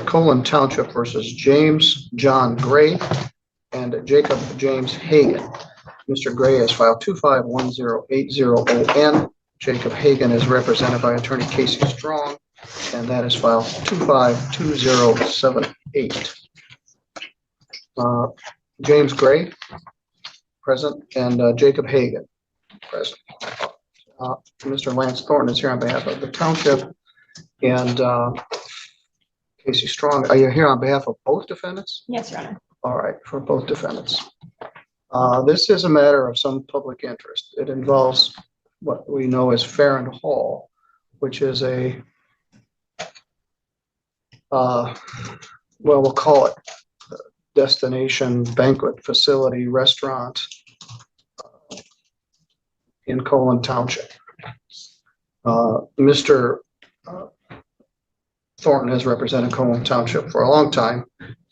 Colon Township versus James John Gray and Jacob James Hagan. Mr. Gray has filed 251080ON. Jacob Hagan is represented by attorney Casey Strong, and that is filed 252078. James Gray, present, and Jacob Hagan, present. Mr. Lance Thornton is here on behalf of the township, and Casey Strong, are you here on behalf of both defendants? Yes, Your Honor. All right, for both defendants. This is a matter of some public interest. It involves what we know as Farron Hall, which is a, well, we'll call it a destination banquet facility restaurant in Colon Township. Mr. Thornton has represented Colon Township for a long time,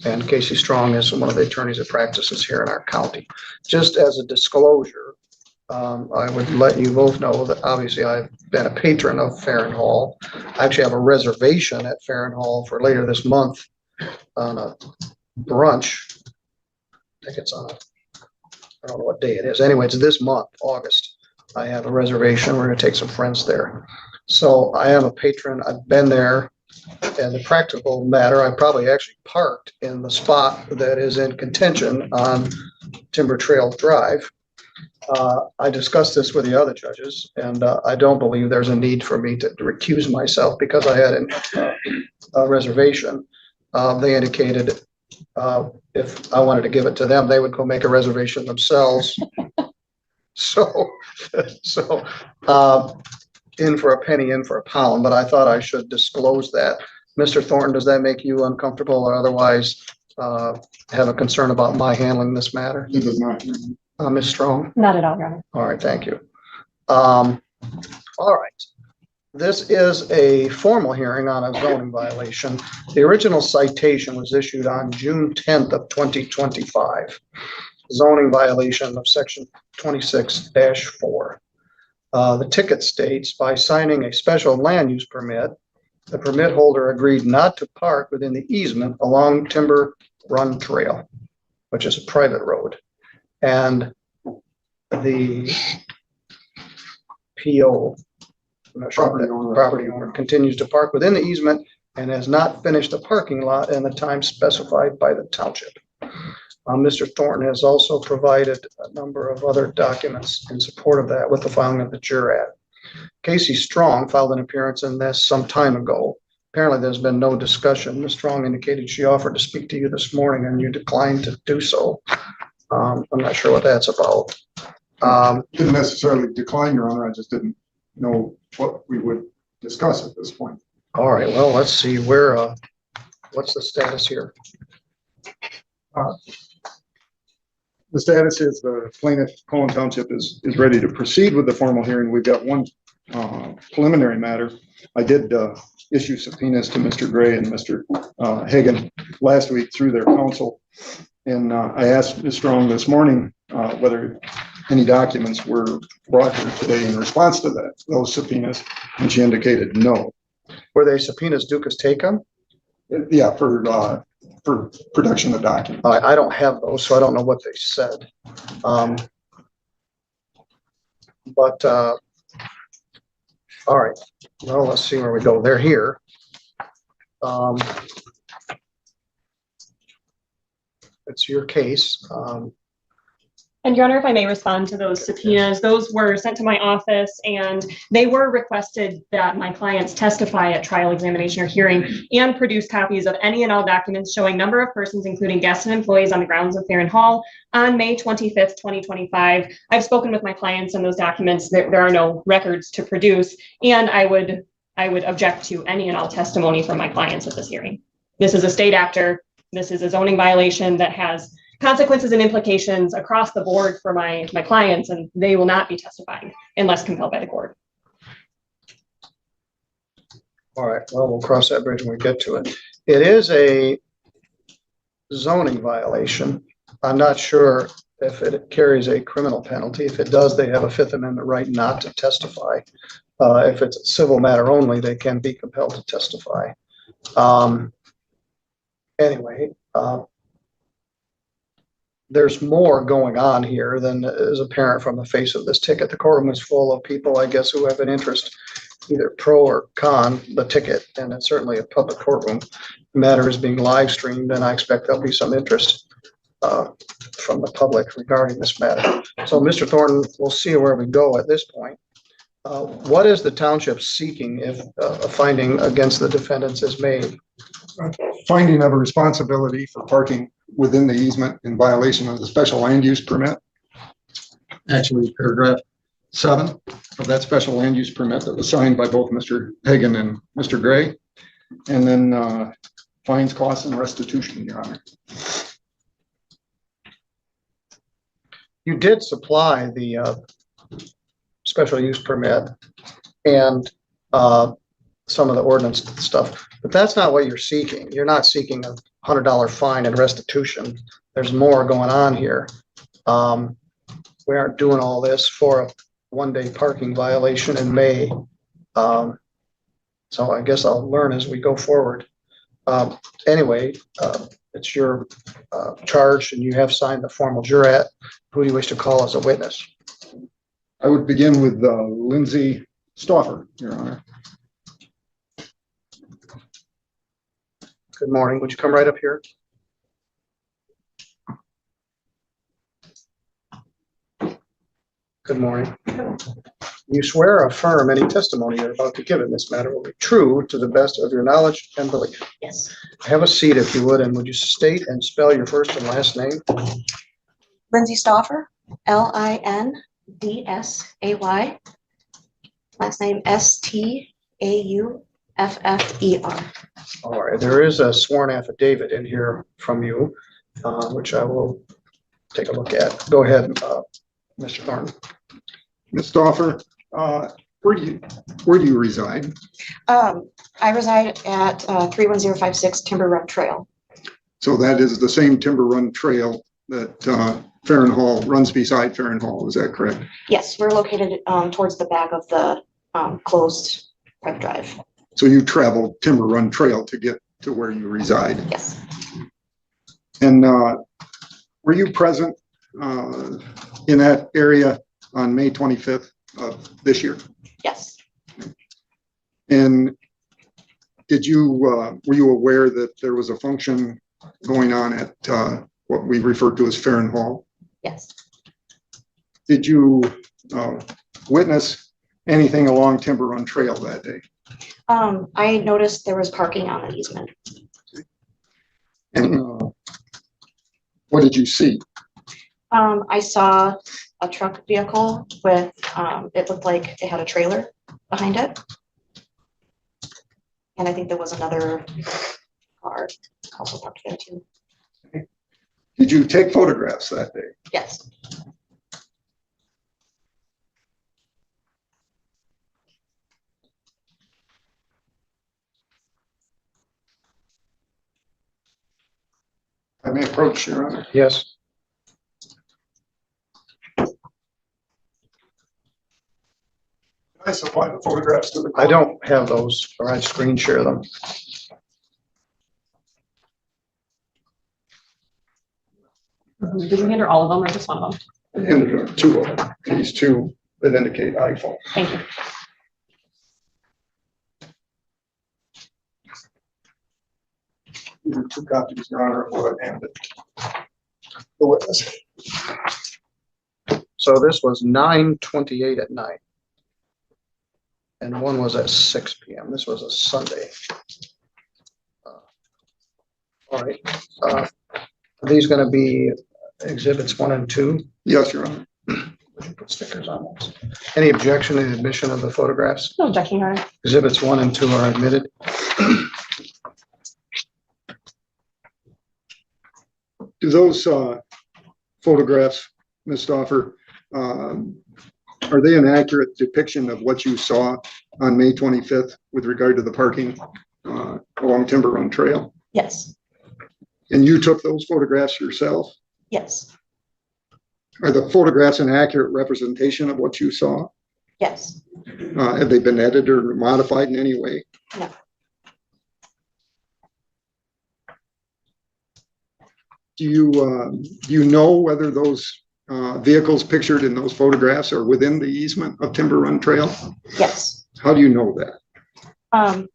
and Casey Strong is one of the attorneys that practices here in our county. Just as a disclosure, I would let you both know that obviously I've been a patron of Farron Hall. I actually have a reservation at Farron Hall for later this month on a brunch. I think it's on, I don't know what day it is. Anyway, it's this month, August. I have a reservation. We're going to take some friends there. So I am a patron. I've been there. And the practical matter, I probably actually parked in the spot that is in contention on Timber Trail Drive. I discussed this with the other judges, and I don't believe there's a need for me to recuse myself because I had a reservation. They indicated if I wanted to give it to them, they would go make a reservation themselves. So in for a penny, in for a pound, but I thought I should disclose that. Mr. Thornton, does that make you uncomfortable or otherwise have a concern about my handling this matter? It does not. Ms. Strong? Not at all, Your Honor. All right, thank you. All right. This is a formal hearing on a zoning violation. The original citation was issued on June 10th of 2025. Zoning violation of section 26-4. The ticket states, by signing a special land use permit, the permit holder agreed not to park within the easement along Timber Run Trail, which is a private road. And the PO, I'm not sure, property owner continues to park within the easement and has not finished the parking lot in the time specified by the township. Mr. Thornton has also provided a number of other documents in support of that with the filing of the jurat. Casey Strong filed an appearance in this some time ago. Apparently there's been no discussion. Ms. Strong indicated she offered to speak to you this morning and you declined to do so. I'm not sure what that's about. Didn't necessarily decline, Your Honor. I just didn't know what we would discuss at this point. All right, well, let's see where, what's the status here? The status is the plaintiff, Colon Township, is ready to proceed with the formal hearing. We've got one preliminary matter. I did issue subpoenas to Mr. Gray and Mr. Hagan last week through their counsel. And I asked Ms. Strong this morning whether any documents were brought here today in response to those subpoenas, and she indicated no. Were they subpoenas Dukas Tecum? Yeah, for production of documents. I don't have those, so I don't know what they said. All right, well, let's see where we go. They're here. It's your case. And Your Honor, if I may respond to those subpoenas, those were sent to my office and they were requested that my clients testify at trial, examination, or hearing and produce copies of any and all documents showing number of persons, including guests and employees on the grounds of Farron Hall on May 25th, 2025. I've spoken with my clients and those documents. There are no records to produce, and I would object to any and all testimony from my clients at this hearing. This is a state actor. This is a zoning violation that has consequences and implications across the board for my clients, and they will not be testifying unless compelled by the court. All right, well, we'll cross that bridge when we get to it. It is a zoning violation. I'm not sure if it carries a criminal penalty. If it does, they have a Fifth Amendment right not to testify. If it's a civil matter only, they can be compelled to testify. Anyway, there's more going on here than is apparent from the face of this ticket. The courtroom is full of people, I guess, who have an interest, either pro or con the ticket, and it's certainly a public courtroom. The matter is being live streamed, and I expect there'll be some interest from the public regarding this matter. So, Mr. Thornton, we'll see where we go at this point. What is the township seeking if a finding against the defendants is made? Finding of a responsibility for parking within the easement in violation of the special land use permit. Actually, paragraph 7 of that special land use permit that was signed by both Mr. Hagan and Mr. Gray. And then fines, costs, and restitution, Your Honor. You did supply the special use permit and some of the ordinance stuff, but that's not what you're seeking. You're not seeking a $100 fine and restitution. There's more going on here. We aren't doing all this for a one-day parking violation in May. So I guess I'll learn as we go forward. Anyway, it's your charge, and you have signed the formal jurat. Who do you wish to call as a witness? I would begin with Lindsay Stauffer, Your Honor. Good morning. Would you come right up here? Good morning. You swear or affirm any testimony you're about to give in this matter will be true to the best of your knowledge and belief? Yes. Have a seat if you would, and would you state and spell your first and last name? Lindsay Stauffer, Lindsay. Last name Stauffer. All right, there is a sworn affidavit in here from you, which I will take a look at. Go ahead, Mr. Thornton. Ms. Stauffer, where do you reside? I reside at 31056 Timber Run Trail. So that is the same Timber Run Trail that Farron Hall runs beside Farron Hall. Is that correct? Yes, we're located towards the back of the closed private drive. So you travel Timber Run Trail to get to where you reside. Yes. And were you present in that area on May 25th of this year? Yes. And were you aware that there was a function going on at what we refer to as Farron Hall? Yes. Did you witness anything along Timber Run Trail that day? I noticed there was parking on the easement. And what did you see? I saw a truck vehicle with, it looked like it had a trailer behind it. And I think there was another car also parked there too. Did you take photographs that day? Yes. I may approach, Your Honor. Yes. I supply the photographs to the I don't have those, or I'd screen share them. Did we enter all of them or just one of them? And there are 2 of them. These 2 that indicate iPhone. Thank you. These are 2 copies, Your Honor, of what I handed the witness. So this was 9:28 at night. And one was at 6 p.m. This was a Sunday. All right. Are these going to be exhibits 1 and 2? Yes, Your Honor. Would you put stickers on those? Any objection to the admission of the photographs? No objection, Your Honor. Exhibits 1 and 2 are admitted. Do those photographs, Ms. Stauffer, are they an accurate depiction of what you saw on May 25th with regard to the parking along Timber Run Trail? Yes. And you took those photographs yourself? Yes. Are the photographs an accurate representation of what you saw? Yes. Have they been edited or modified in any way? No. do you know whether those vehicles pictured in those photographs are within the easement of Timber Run Trail? Yes. How do you know that?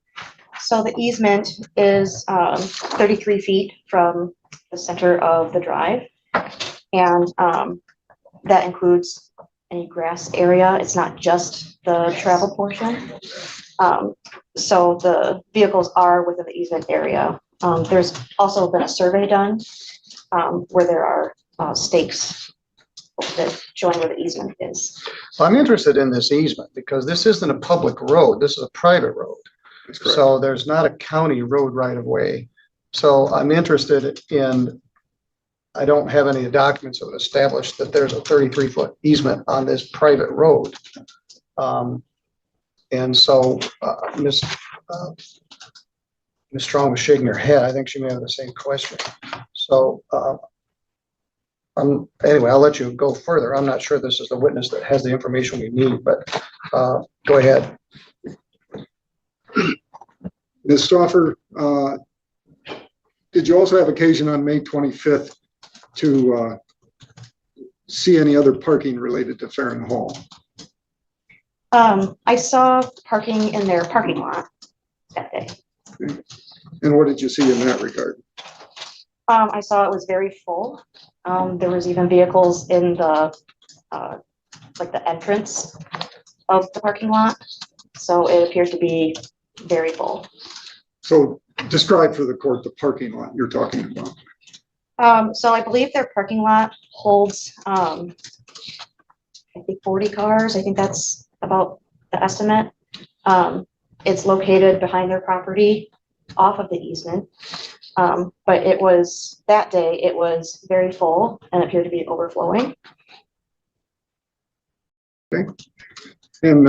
So the easement is 33 feet from the center of the drive. And that includes any grass area. It's not just the travel portion. So the vehicles are within the easement area. There's also been a survey done where there are stakes that showing where the easement is. Well, I'm interested in this easement because this isn't a public road. This is a private road. That's correct. So there's not a county road right of way. So I'm interested in, I don't have any documents that would establish that there's a 33-foot easement on this private road. And so Ms. Strong was shaking her head. I think she may have the same question. So anyway, I'll let you go further. I'm not sure this is the witness that has the information we need, but go ahead. Ms. Stauffer, did you also have occasion on May 25th to see any other parking related to Farron Hall? I saw parking in their parking lot that day. Okay. And what did you see in that regard? I saw it was very full. There was even vehicles in the like the entrance of the parking lot. So it appeared to be very full. So describe for the court the parking lot you're talking about. So I believe their parking lot holds, I think 40 cars. I think that's about the estimate. It's located behind their property off of the easement. But it was, that day, it was very full and appeared to be overflowing. Okay. And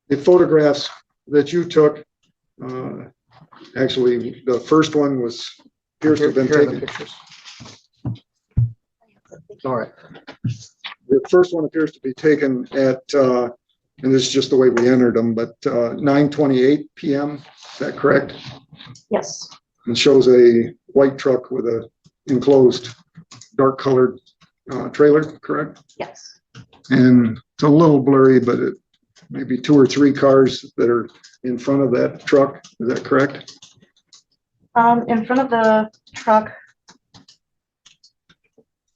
the photographs that you took, actually, the first one appears to have been Here are the taken. pictures. All right. The first one appears to be taken at, and this is just the way we entered them, but 9:28 p.m. Is that correct? Yes. It shows a white truck with a enclosed dark colored trailer, correct? Yes. And it's a little blurry, but it maybe 2 or 3 cars that are in front of that truck. Is that correct? In front of the truck,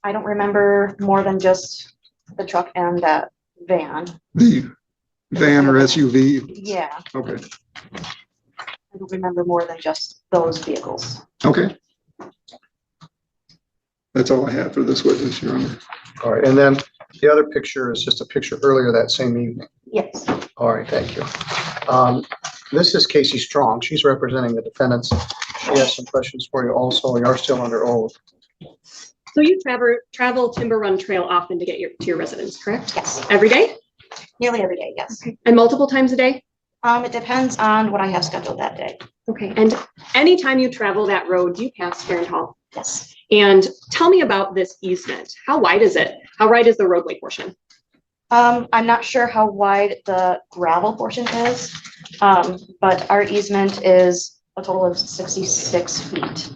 I don't remember more than just the truck and that van. The van or SUV? Yeah, Okay. I don't remember more than just those vehicles. Okay. That's all I have for this witness, Your Honor. All right. And then the other picture is just a picture earlier that same evening. Yes. All right. Thank you. This is Casey Strong. She's representing the defendants. She has some questions for you also. You are still under oath. So you travel Timber Run Trail often to get to your residence, correct? Yes. Every day? Nearly every day, yes. Okay. And multiple times a day? It depends on what I have scheduled that day. Okay. And anytime you travel that road, do you pass Farron Hall? Yes. And tell me about this easement. How wide is it? How wide is the roadway portion? I'm not sure how wide the gravel portion is, but our easement is a total of 66 feet,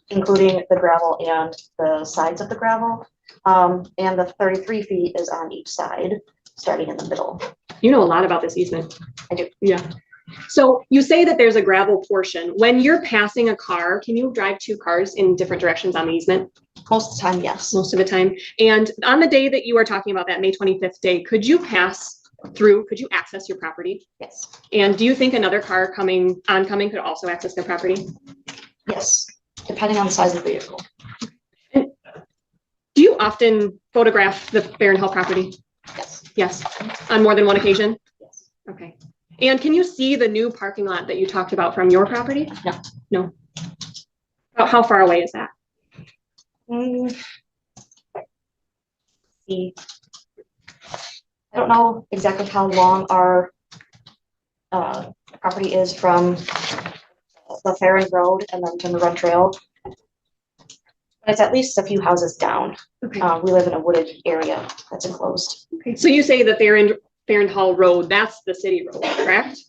including the gravel and the sides of the gravel. And the 33 feet is on each side, starting in the middle. You know a lot about this easement. I do. Yeah. So you say that there's a gravel portion. When you're passing a car, can you drive 2 cars in different directions on the easement? Most of the time, yes. Most of the time. And on the day that you are talking about, that May 25th day, could you pass through, could you access your property? Yes. And do you think another car oncoming could also access their property? Yes, depending on the size of the vehicle. And do you often photograph the Farron Hall property? Yes. Yes. On more than one occasion? Yes. Okay. And can you see the new parking lot that you talked about from your property? No. No. How far away is that? See, I don't know exactly how long our property is from the Farron Road and then Timber Run Trail. But it's at least a few houses down. Okay. We live in a wooded area that's enclosed. Okay. So you say that Farron Hall Road, that's the city road, correct?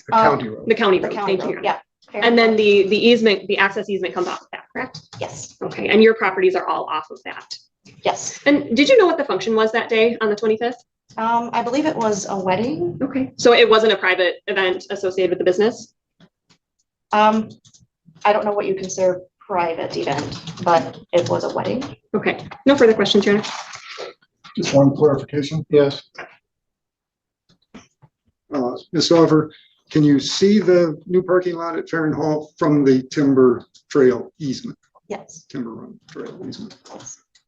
The county road. The county The road, county thank you. road, yeah. And then the easement, the access easement comes off of that, correct? Yes, Okay, and your properties are all off of that. yes. And did you know what the function was that day on the 25th? I believe it was a wedding. Okay, so it wasn't a private event associated with the business? I don't know what you consider private event, but it was a wedding. Okay, no further questions, Your Honor. Just one clarification. Yes, Ms. Oliver, can you see the new parking lot at Farron Hall from the timber trail easement, Yes. timber run trail easement?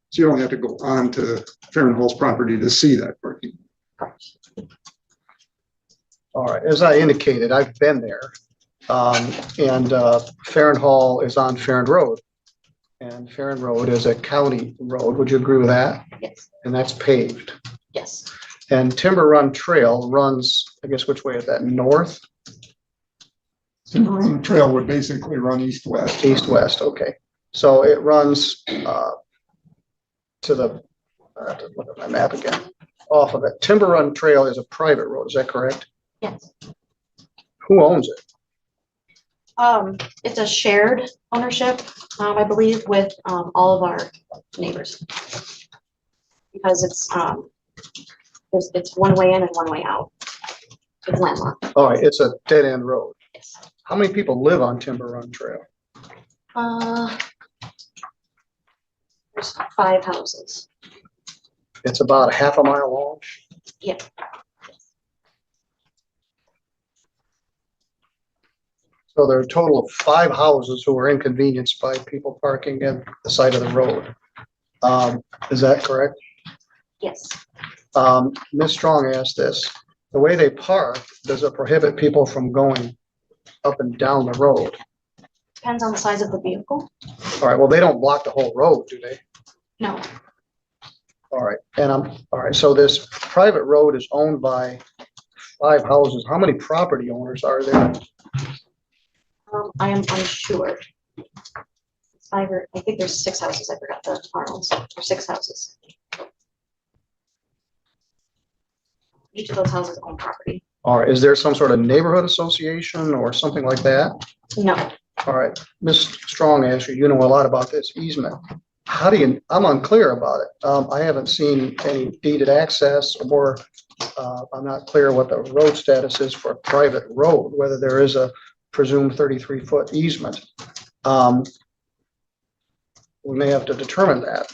So you don't have to go on to Farron Hall's property to see that parking. all right. As I indicated, I've been there. And Farron Hall is on Farron Road. And Farron Road is a county road. Would you agree with that? Yes. And that's paved. Yes. And Timber Run Trail runs, I guess, which way is that? North, Timber run trail would basically run east-west. east-west, okay. So it runs to the, I have to look at my map again, off of it. Timber Run Trail is a private road, is that correct? Yes. Who owns it? It's a shared ownership, I believe, with all of our neighbors. Because it's one way in and one way out. It's landlocked. All right, it's a dead-end road. Yes. How many people live on Timber Run Trail? There's 5 houses. It's about a half a mile long. Yeah. So there are a total of 5 houses who are inconvenienced by people parking at the side of the road. Is that correct? Yes. Ms. Strong asked this, the way they park, does it prohibit people from going up and down the road? Depends on the size of the vehicle. All right, well, they don't block the whole road, do they? No. All right, and all right, so this private road is owned by 5 houses. How many property owners are there? I am unsure. I think there's 6 houses. I forgot the Arnold's. There's 6 houses. Each of those houses own property. All right, is there some sort of neighborhood association or something like that? No. All right, Ms. Strong asked you, you know a lot about this easement. How do you, I'm unclear about it. I haven't seen any deeded access or I'm not clear what the road status is for a private road, whether there is a presumed 33-foot easement. We may have to determine that.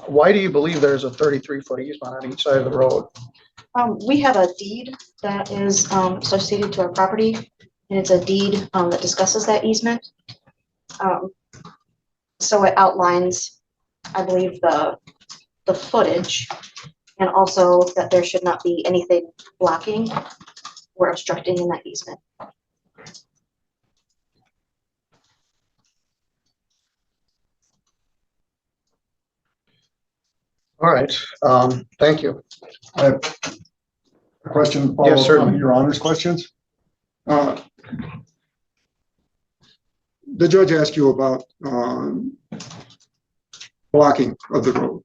Why do you believe there's a 33-foot easement on each side of the road? We have a deed that is associated to our property, and it's a deed that discusses that easement. So it outlines, I believe, the footage, and also that there should not be anything blocking or obstructing in that easement. All right, thank you. I have a question, follow Yes, up sir. on your honors questions. The judge asked you about blocking of the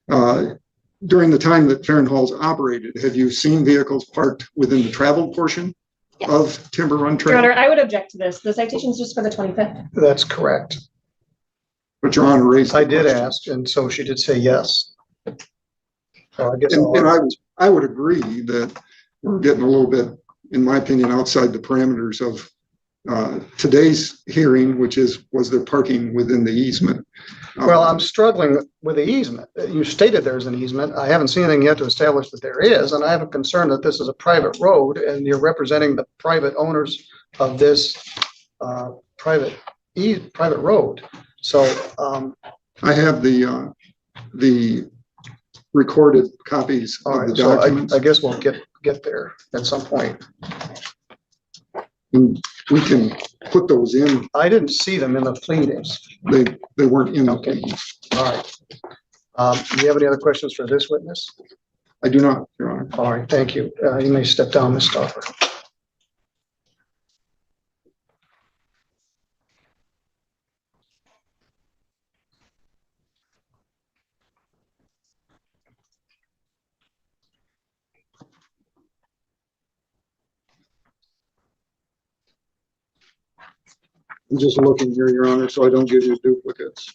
road. During the time that Farron Hall's operated, have you seen vehicles parked within the travel portion Yes. of Timber Run Your Trail? Honor, I would object to this. The citation is just for the 25th. That's correct. But your honor raised the I did question. ask, and so she did say yes. So I guess And I would agree that we're getting a little bit, in my opinion, outside the parameters of today's hearing, which was there parking within the easement? well, I'm struggling with the easement. You stated there's an easement. I haven't seen anything yet to establish that there is, and I have a concern that this is a private road and you're representing the private owners of this private road. So I have the recorded copies all of right, the so documents. I guess we'll get there at some point. And we can put those in. I didn't see them in the pleadings. They weren't in the Okay. pleadings. All right. Do you have any other questions for this witness? I do not, your honor. All right, thank you. You may step down, Ms. Stauffer. I'm just looking here, Your Honor, so I don't give you duplicates.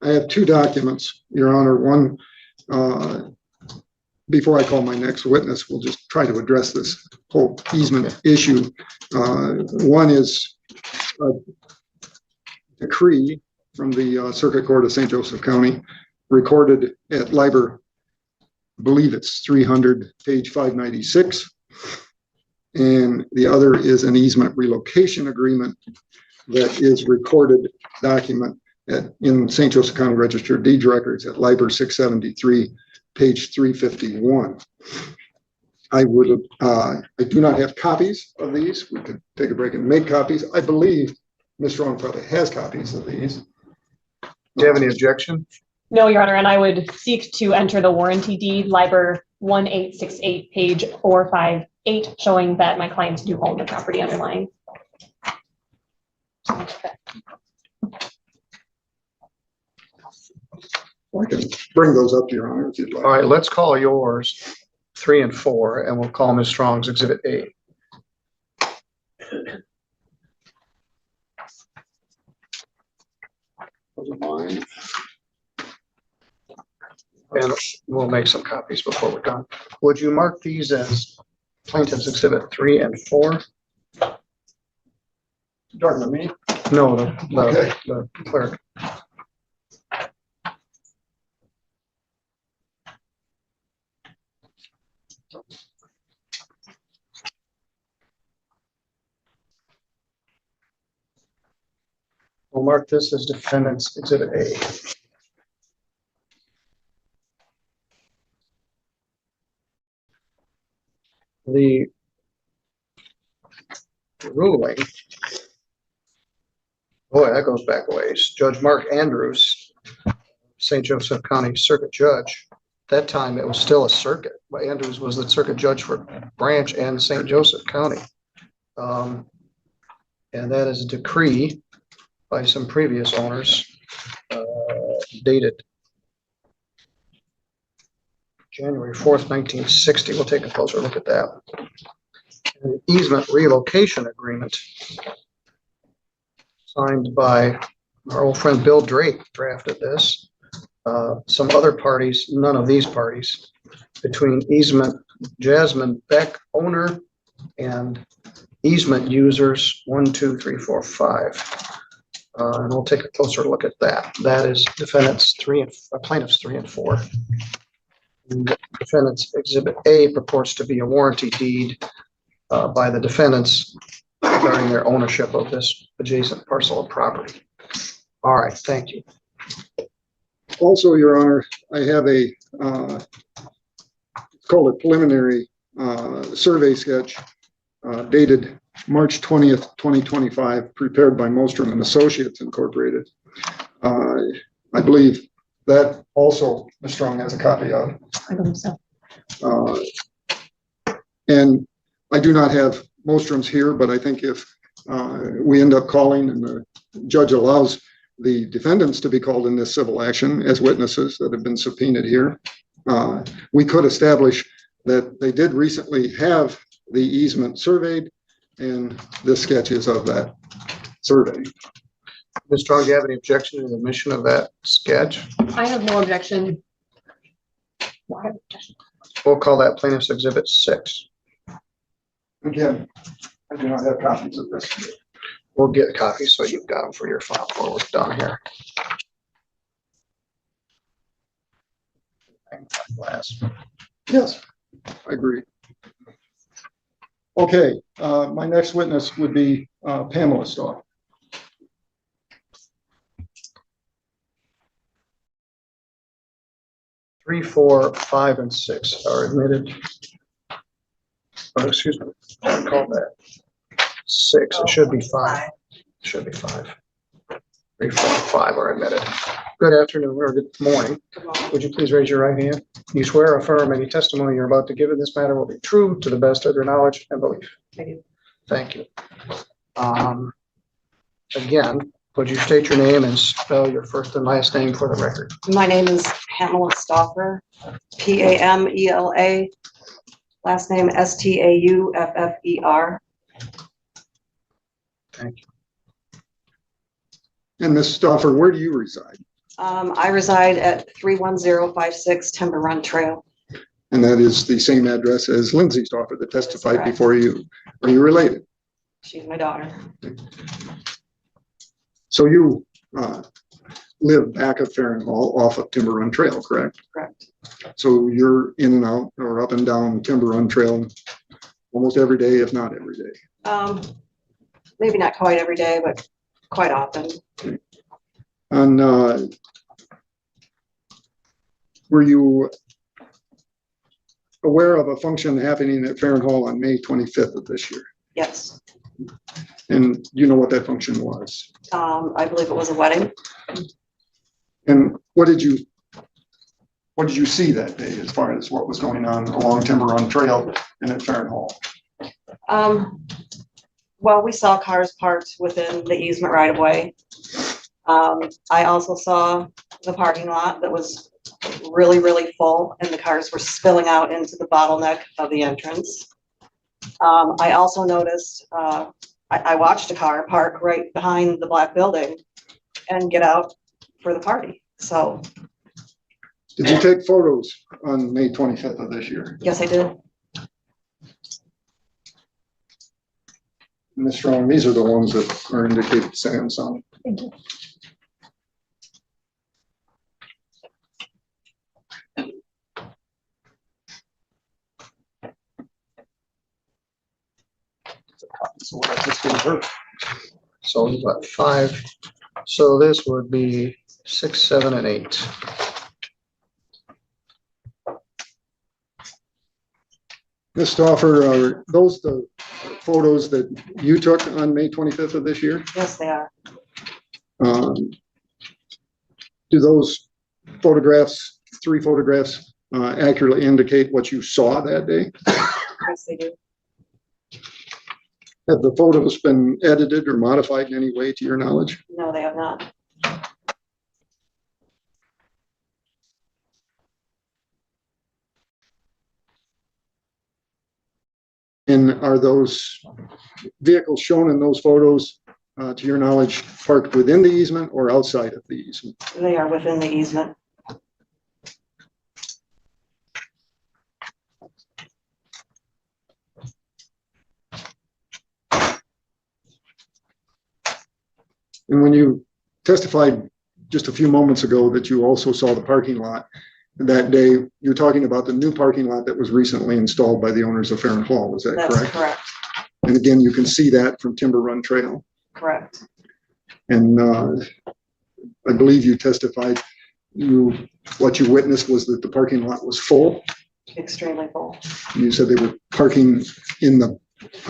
I have two documents, Your Honor. One, before I call my next witness, we'll just try to address this whole easement issue. One is a decree from the Circuit Court of St. Joseph County, recorded at Liber, I believe it's 300, page 596. And the other is an easement relocation agreement that is recorded document in St. Joseph County Register of Deeds records at Liber 673, page 351. I do not have copies of these. We could take a break and make copies. I believe Ms. Strong probably has copies of these. Do you have any objection? No, Your Honor, and I would seek to enter the warranty deed, Liber 1868, page 458, showing that my clients do own the property underlying. I can bring those up to Your Honor if you'd like. All right, let's call yours 3 and 4, and we'll call Ms. Strong's Exhibit A. Those are mine. And we'll make some copies before we're done. Would you mark these as plaintiff's Exhibit 3 and 4? Talking to me? No, Okay. the clerk. We'll mark this as defendant's Exhibit A. The ruling, boy, that goes back a ways. Judge Mark Andrews, St. Joseph County Circuit Judge. That time it was still a circuit, but Andrews was the circuit judge for Branch and St. Joseph County. And that is a decree by some previous owners, dated January 4th, 1960. We'll take a closer look at that. An easement relocation agreement signed by our old friend Bill Drake drafted this. Some other parties, none of these parties, between easement Jasmine Beck, owner, and easement users 1, 2, 3, 4, 5. And we'll take a closer look at that. That is defendants plaintiffs 3 and 4. And defendant's Exhibit A purports to be a warranty deed by the defendants regarding their ownership of this adjacent parcel of property. All right, thank you. Also, Your Honor, I have a, it's called a preliminary survey sketch dated March 20th, 2025, prepared by Mostrom and Associates Incorporated. I believe that also Ms. Strong has a copy of. I believe so. And I do not have Mostrom's here, but I think if we end up calling and the judge allows the defendants to be called in this civil action as witnesses that have been subpoenaed here, we could establish that they did recently have the easement surveyed, and this sketch is of that survey. Ms. Strong, do you have any objection to the admission of that sketch? I have no objection. We'll call that plaintiff's Exhibit 6. Again, I do not have copies of this. We'll get copies so you've got them for your file before we're done here. Yes, I agree. Okay, my next witness would be Pamela Stahl. Three, 4, 5, and 6 are admitted. Oh, excuse me, I called that 6. It should be 5. It should be 5. 3, 4, 5 are admitted. Good afternoon or good morning. Would you please raise your right hand? You swear or affirm any testimony you're about to give in this matter will be true to the best of your knowledge and belief? I do. Thank you. Again, Would you state your name and spell your first and last name for the record? My name is Pamela Stauffer, Pamela, last name Stauffer. Thank you. And Ms. Stauffer, where do you reside? I reside at 31056 Timber Run Trail. And that is the same address as Lindsay Stauffer that testified Correct. before you. Are you related? She's my daughter. So you live back of Farron Hall off of Timber Run Trail, correct? Correct. So you're in and out or up and down Timber Run Trail almost every day, if not every day. Maybe not quite every day, but quite often. And were you aware of a function happening at Farron Hall on May 25th of this year? Yes. And you know what that function was? I believe it was a wedding. And what did you see that day as far as what was going on along Timber Run Trail and at Farron Hall? Well, we saw cars parked within the easement right of way. I also saw the parking lot that was really, really full and the cars were spilling out into the bottleneck of the entrance. I also noticed, I watched a car park right behind the black building and get out for the party. So. Did you take photos on May 25th of this year? Yes, I did. Ms. Strong, these are the ones that are indicated Samsung. Thank you. So what I just gave her. So we've got 5. So this would be 6, 7, and 8. Ms. Stauffer, are those the photos that you took on May 25th of this year? Yes, they are. Do those photographs, 3 photographs, accurately indicate what you saw that day? Yes, they do. Have the photos been edited or modified in any way to your knowledge? No, they have not. And are those vehicles shown in those photos, to your knowledge, parked within the easement or outside of the easement? They are within the easement. And when you testified just a few moments ago that you also saw the parking lot that day, you're talking about the new parking lot that was recently installed by the owners of Farron Hall, is that That's correct? correct. And again, you can see that from Timber Run Trail. Correct. And I believe you testified, what you witnessed was that the parking lot was full. Extremely full. You said they were parking in the,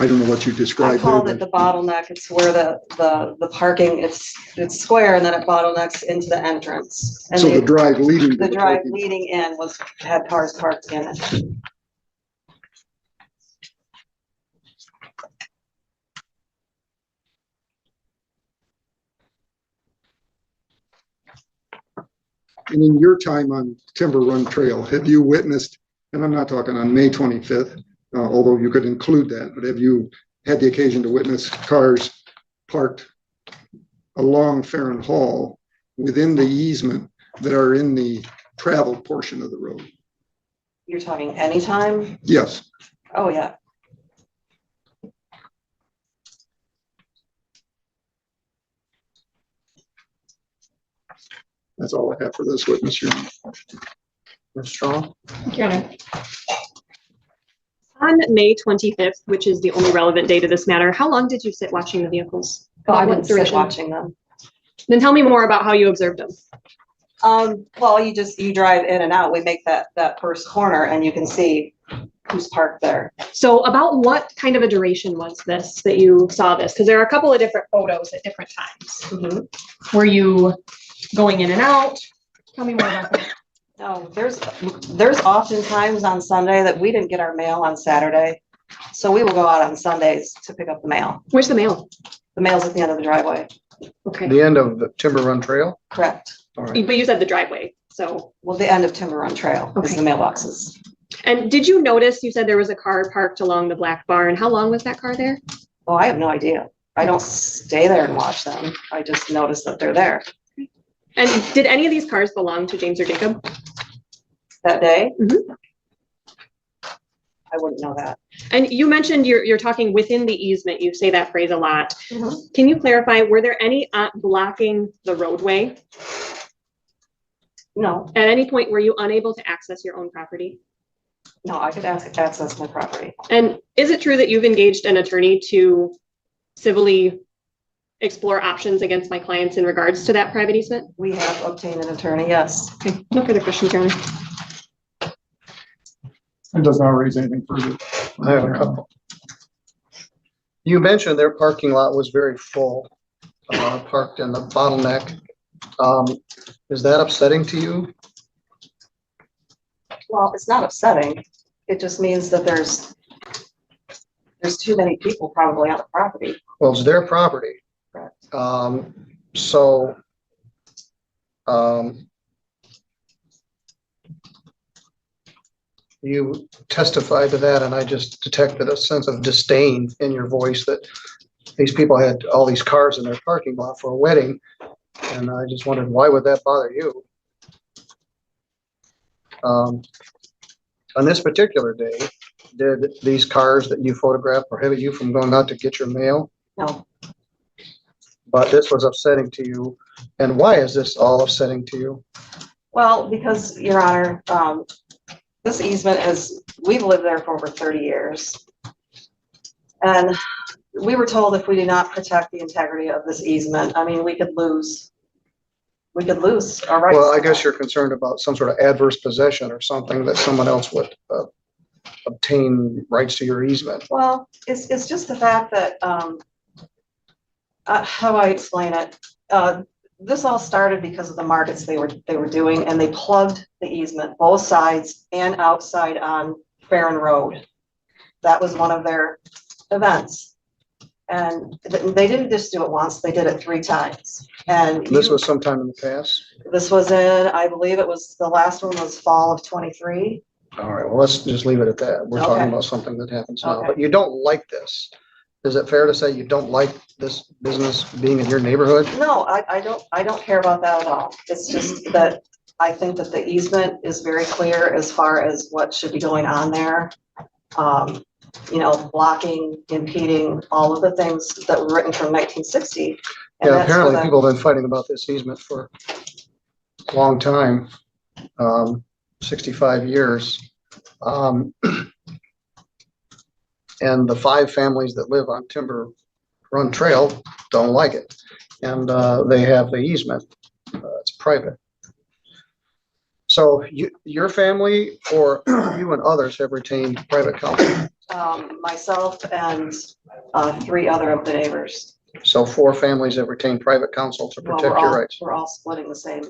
I don't know what you I described called there, it the bottleneck. It's where the parking, it's square and then it bottlenecks into the entrance. And so the drive leading to the the drive parking. leading in had cars parked in it. And in your time on Timber Run Trail, have you witnessed, and I'm not talking on May 25th, although you could include that, but have you had the occasion to witness cars parked along Farron Hall within the easement that are in the traveled portion of the road? You're talking anytime? Yes. Oh, yeah. That's all I have for this witness, Your Honor. Ms. Strong? Your Honor. On May 25th, which is the only relevant date of this matter, how long did you sit watching the vehicles? Oh, I What didn't sit duration? watching them. Then tell me more about how you observed them. Well, you drive in and out. We make that first corner and you can see who's parked there. So about what kind of a duration was this that you saw this? Because there are a couple of different photos at different times. Were you going in and out? Tell me more about that. No, there's often times on Sunday that we didn't get our mail on Saturday. So we will go out on Sundays to pick up the mail. Where's the mail? The mail's at the end of the driveway. Okay, The end of the Timber Run Trail? Correct. All right. but you said the driveway, so. Well, the end of Timber Run Trail is the mailboxes. And did you notice, you said there was a car parked along the black barn. How long was that car there? Oh, I have no idea. I don't stay there and watch them. I just notice that they're there. And did any of these cars belong to James or Jacob? That day? Mhm. I wouldn't know that. And you mentioned you're talking within the easement. You say that phrase a lot. Mhm. Can you clarify, were there any blocking the roadway? No, At any point, were you unable to access your own property? no, I could access my property. And is it true that you've engaged an attorney to civilly explore options against my clients in regards to that private easement? We have obtained an attorney, yes. Okay, no further questions, Your Honor. It does not raise anything further. I have a couple. You mentioned their parking lot was very full, parked in the bottleneck. Is that upsetting to you? Well, it's not upsetting. It just means that there's too many people probably on the property. Well, it's their property. Correct. So, you testified to that, and I just detected a sense of disdain in your voice that these people had all these cars in their parking lot for a wedding, and I just wondered, why would that bother you? On this particular day, did these cars that you photographed prohibit you from going out to get your mail? No, But this was upsetting to you, and why is this all upsetting to you? well, because, Your Honor, this easement we've lived there for over 30 years. And we were told if we did not protect the integrity of this easement, I mean, we could lose our rights. Well, I guess you're concerned about some sort of adverse possession or something that someone else would obtain rights to your easement. Well, it's just the fact that, how do I explain it? This all started because of the markets they were doing, and they plugged the easement both sides and outside on Farron Road. That was one of their events. And they didn't just do it once, they did it 3 times. And This was sometime in the past? this was in, I believe it was, the last one was fall of 23. All right, well, let's just leave it at that. We're talking Okay. about something that happens now, Okay. but you don't like this. Is it fair to say you don't like this business being in your neighborhood? No, I don't care about that at all. It's just that I think that the easement is very clear as far as what should be going on there. Blocking, impeding, all of the things that were written from 1960. And Yeah, that's apparently for the- people have been fighting about this easement for a long time, 65 years. And the 5 families that live on Timber Run Trail don't like it. And they have the easement. It's private. So your family or you and others have retained private counsel? Myself and 3 other of the neighbors. So 4 families have retained private counsel to Well, protect your rights? we're all splitting the same.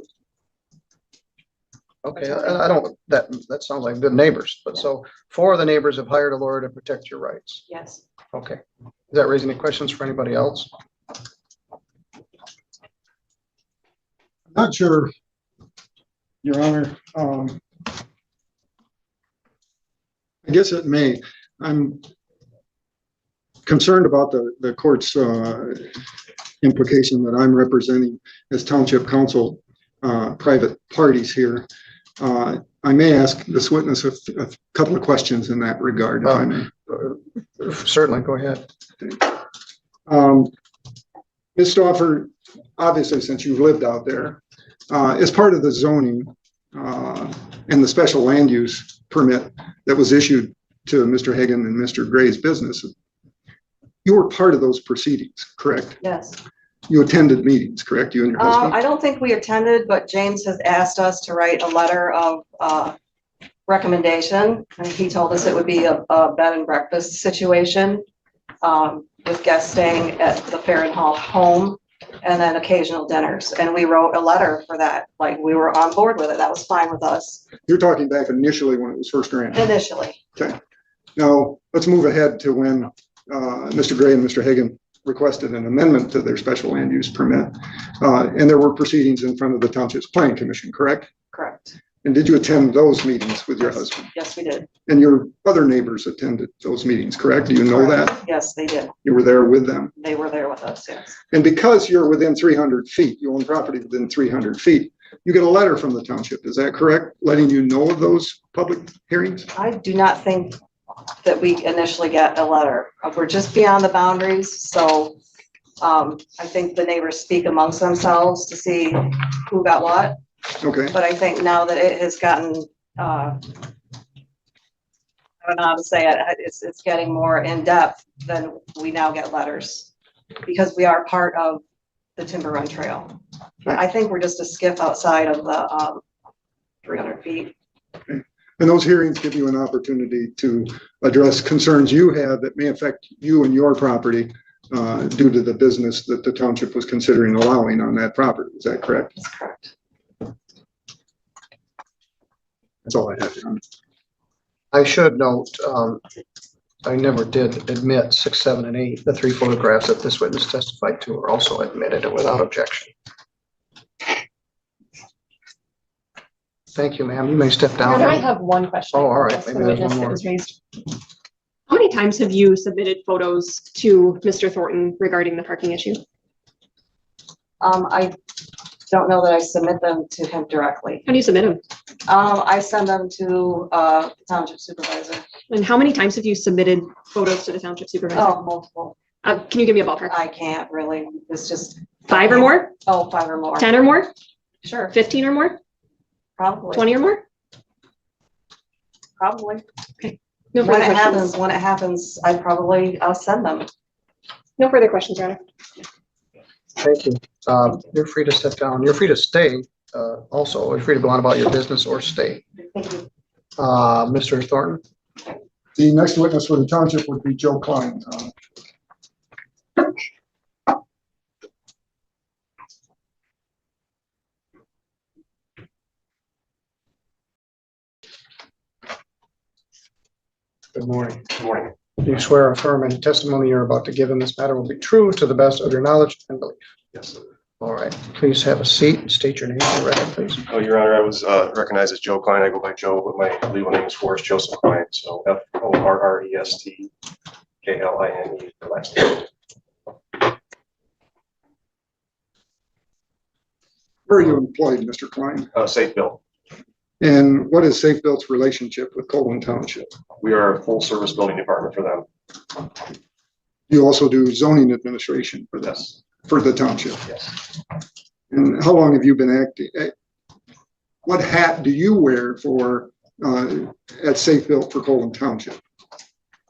Okay, I don't, that sounds like good neighbors, but so 4 of the neighbors have hired a lawyer to protect your rights? Yes. Okay. Does that raise any questions for anybody else? Not sure, Your Honor. I guess it may. I'm concerned about the court's implication that I'm representing as township council private parties here. I may ask this witness a couple of questions in that regard, if I may. Certainly, go ahead. Ms. Stauffer, obviously, since you've lived out there, as part of the zoning and the special land use permit that was issued to Mr. Hagan and Mr. Gray's business, you were part of those proceedings, correct? Yes. You attended meetings, correct? You and your husband? I don't think we attended, but James has asked us to write a letter of recommendation. And he told us it would be a bed and breakfast situation with guests staying at the Farron Hall home and then occasional dinners. And we wrote a letter for that. Like, we were on board with it. That was fine with us You're talking back initially when it was first ran. initially. Okay. Now, let's move ahead to when Mr. Gray and Mr. Hagan requested an amendment to their special land use permit. And there were proceedings in front of the Township's Planning Commission, correct? Correct. And did you attend those meetings with your husband? Yes, we did. And your other neighbors attended those meetings, correct? Do you know that? Yes, they did. You were there with them? They were there with us, yes. And because you're within 300 feet, you own property within 300 feet, you get a letter from the township, is that correct? Letting you know of those public hearings? I do not think that we initially get a letter. We're just beyond the boundaries, so I think the neighbors speak amongst themselves to see who got what. Okay, But I think now that it has gotten, I don't know how to say it, it's getting more in depth, then we now get letters. Because we are part of the Timber Run Trail. I think we're just a skiff outside of the 300 feet. and those hearings give you an opportunity to address concerns you have that may affect you and your property due to the business that the township was considering allowing on that property, is that correct? That's correct. That's all I have, Your Honor. I should note, I never did admit 6, 7, and 8. The 3 photographs that this witness testified to are also admitted and without objection. Thank you, ma'am. You may step down. I have one question. Oh, all right. That's the Maybe there's witness one that more. was raised. How many times have you submitted photos to Mr. Thornton regarding the parking issue? I don't know that I submit them to him directly. How do you submit them? I send them to the township supervisor. And how many times have you submitted photos to the township supervisor? Oh, multiple. Can you give me a ballpark? I can't really. It's just, 5 or more? 5 or more. 10 or more? Sure, 15 or more? probably. 20 or more? Probably. No When further it questions. happens, I'll send them. No further questions, Your Honor. Thank you. You're free to step down. You're free to stay. Also, you're free to go on about your business or stay. Thank you. Mr. Thornton. The next witness for the township would be Joe Klein. Good morning. Good morning. Do you swear or affirm any testimony you're about to give in this matter will be true to the best of your knowledge and belief? Yes. All right. Please have a seat and state your name for the record, please. Oh, Your Honor, I was recognized as Joe Klein. I go by Joe, but my legal name is Forrest Joseph Klein. So FORRESTKLINE for last name. Where are you employed, Mr. Klein? Safe Bill. And what is Safe Built's relationship with Colwyn Township? We are a full service building department for them. You also do zoning administration for this, for the township. Yes. And how long have you been acting? What hat do you wear for at Safe Built for Colwyn Township?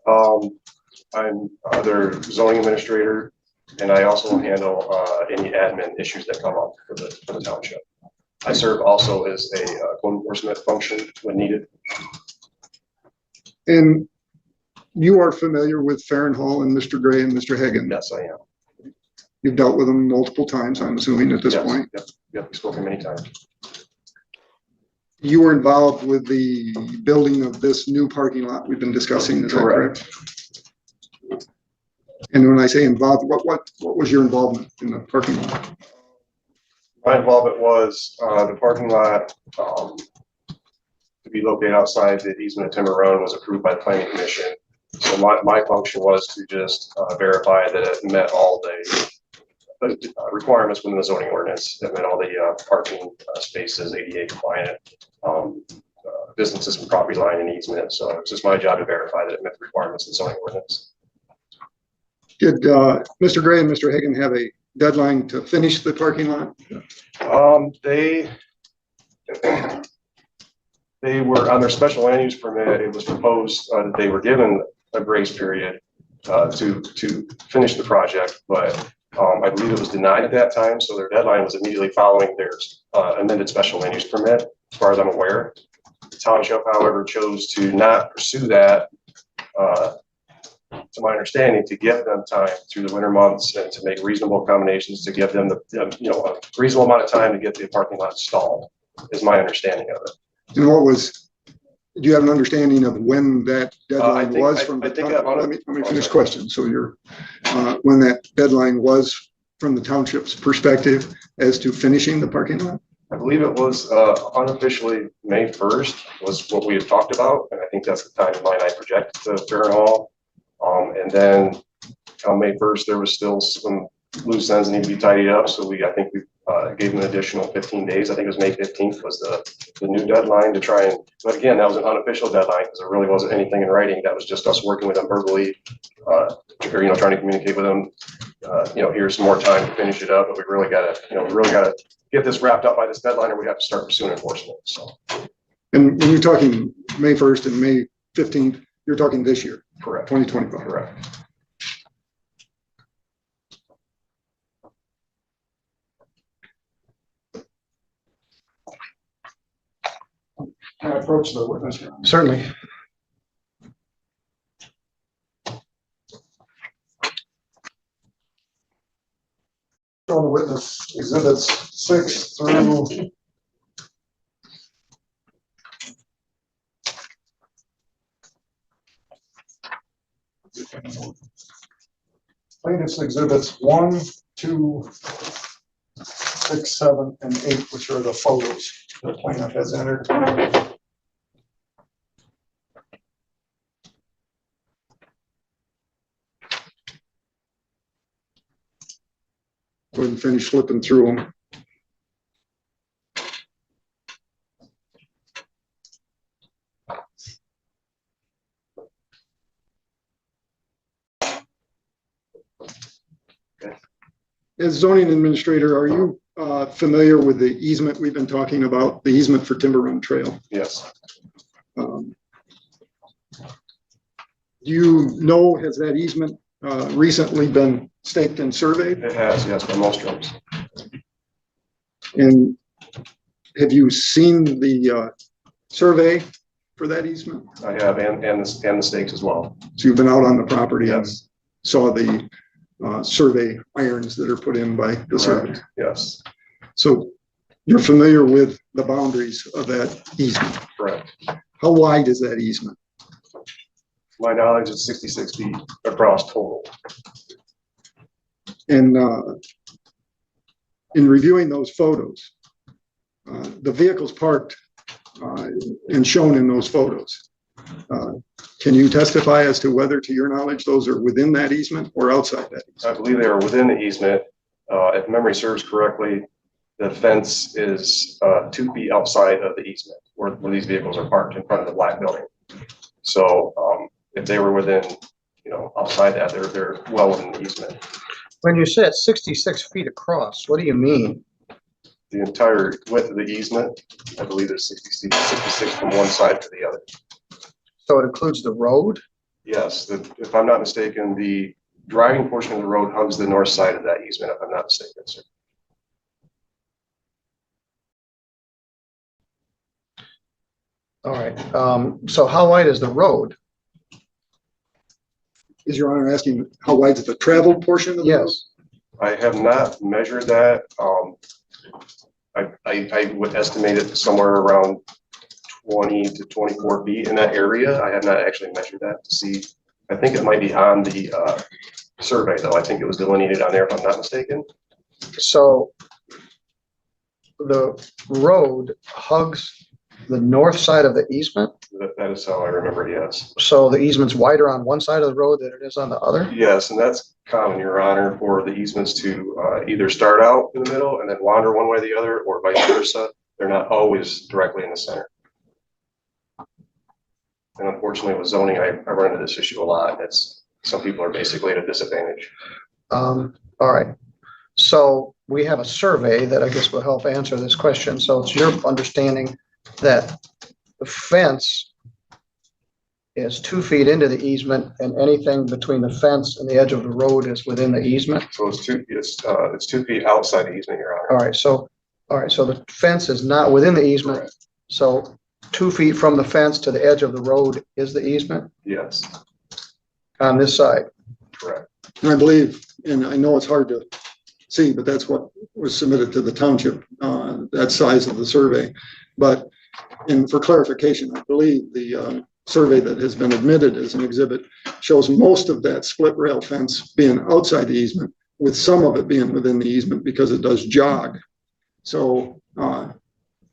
I'm their zoning administrator, and I also handle any admin issues that come up for the township. I serve also as a code enforcement function when needed. And you are familiar with Farrenhall and Mr. Gray and Mr. Hagan? Yes, I am. You've dealt with them multiple times, I'm assuming at this Yes. point. Yep. Yep. We've spoken many times. You were involved with the building of this new parking lot we've been discussing, is that correct? And when I say involved, what was your involvement in the parking lot? My involvement was the parking lot to be located outside the easement of Timber Run was approved by the Planning Commission. So my function was to just verify that it met all the requirements within the zoning ordinance. It met all the parking spaces, ADA compliant, distances from property line and easement. So it was just my job to verify that it met the requirements of the zoning ordinance. Did Mr. Gray and Mr. Hagan have a deadline to finish the parking lot? They were on their special land use permit. It was proposed that they were given a grace period to finish the project, but I believe it was denied at that time. So their deadline was immediately following their amended special land use permit, as far as I'm aware. The township, however, chose to not pursue that, to my understanding, to give them time through the winter months and to make reasonable accommodations to give them the a reasonable amount of time to get the parking lot installed, is my understanding of it. And what was do you have an understanding of when that deadline think- was I- from I the think town- that- let me finish the question. So you're, when that deadline was from the township's perspective as to finishing the parking lot? I believe it was unofficially May 1st was what we had talked about, and I think that's the timeline I projected to Fair Hall. And then on May 1st, there was still some loose ends that need to be tidied up, so I think we gave them an additional 15 days. I think it was May 15th was the new deadline to try and, but again, that was an unofficial deadline because there really wasn't anything in writing. That was just us working with them verbally, or, trying to communicate with them. Here's some more time to finish it up, but we really gotta get this wrapped up by this deadline or we have to start pursuing enforcement, so. And when you're talking May 1st and May 15th, you're talking this year, Correct. 2025. Correct. Can I approach the witness? Certainly. On the witness exhibits 6 through plaintiff's exhibits 1, 2, 6, 7, and 8, which are the photos the plaintiff has entered. Go ahead and finish flipping through them. As zoning administrator, are you familiar with the easement we've been talking about, the easement for Timber Run Trail? Yes. Do you know, has that easement recently been staked and surveyed? It has, yes, by most drums. And have you seen the survey for that easement? I have, and the stakes as well. So you've been out on the property and Yes. saw the survey irons that are put in by the survey. Correct. Yes, So you're familiar with the boundaries of that easement. correct. How wide is that easement? My knowledge is 66 feet across total. And in reviewing those photos, the vehicles parked and shown in those photos, can you testify as to whether, to your knowledge, those are within that easement or outside that easement? I believe they are within the easement. If memory serves correctly, the fence is 2 feet outside of the easement where these vehicles are parked in front of the black building. So if they were within, outside that, they're well within the easement. When you said 66 feet across, what do you mean? The entire width of the easement, I believe is 66 from one side to the other. So it includes the road? Yes, if I'm not mistaken, the driving portion of the road hugs the north side of that easement, if I'm not mistaken, sir. All right. So how wide is the road? Is Your Honor asking how wide is the traveled portion of the road? Yes. I have not measured that. I would estimate it somewhere around 20 to 24 feet in that area. I have not actually measured that to see. I think it might be on the survey though. I think it was delineated on there if I'm not mistaken. So the road hugs the north side of the easement? That is how I remember it, yes. So the easement's wider on one side of the road than it is on the other? Yes, and that's common, Your Honor, for the easements to either start out in the middle and then wander one way or the other, or vice versa. They're not always directly in the center. And unfortunately with zoning, I run into this issue a lot. Some people are basically at a disadvantage. All right. So we have a survey that I guess will help answer this question. So it's your understanding that the fence is 2 feet into the easement and anything between the fence and the edge of the road is within the easement? So it's 2 feet outside the easement, Your Honor. All right. So the fence is not within the easement. Correct. So 2 feet from the fence to the edge of the road is the easement Yes, on this side? correct. And I believe, and I know it's hard to see, but that's what was submitted to the township, that size of the survey. But And for clarification, I believe the survey that has been admitted as an exhibit shows most of that split rail fence being outside the easement, with some of it being within the easement because it does jog. So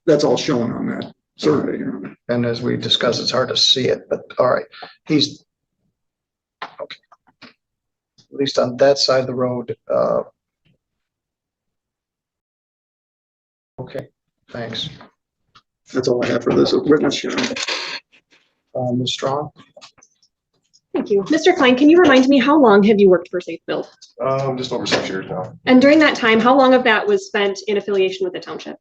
that's all shown on that survey. And as we discussed, it's hard to see it, but all right, he's okay. At least on that side of the road. Okay, thanks. That's all I have for this witness hearing. Ms. Strong? Thank you. Mr. Klein, can you remind me, how long have you worked for Safe Build? Just over 6 years now, And during that time, how long of that was spent in affiliation with the township?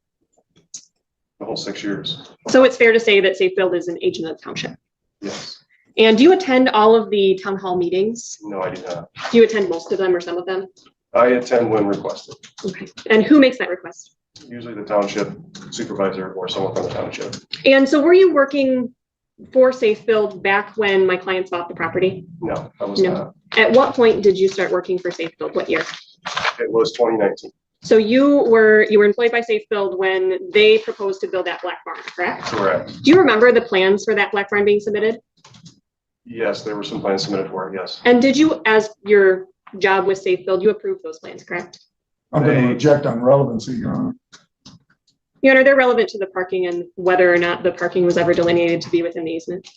the whole 6 years. So it's fair to say that Safe Build is an agent of the township. Yes. And do you attend all of the town hall meetings? No, I do not. Do you attend most of them or some of them? I attend when requested, Okay. And who makes that request? usually the township supervisor or someone from the township. And so were you working for Safe Build back when my clients bought the property? No, I was No. not. At what point did you start working for Safe Build? What year? It was 2019. So you were employed by Safe Build when they proposed to build that black barn, correct? Correct. Do you remember the plans for that black barn being submitted? Yes, there were some plans submitted for it, yes. And did you, as your job with Safe Build, you approved those plans, correct? I'm going to object on relevancy, Your Honor. Your Honor, they're relevant to the parking and whether or not the parking was ever delineated to be within the easement.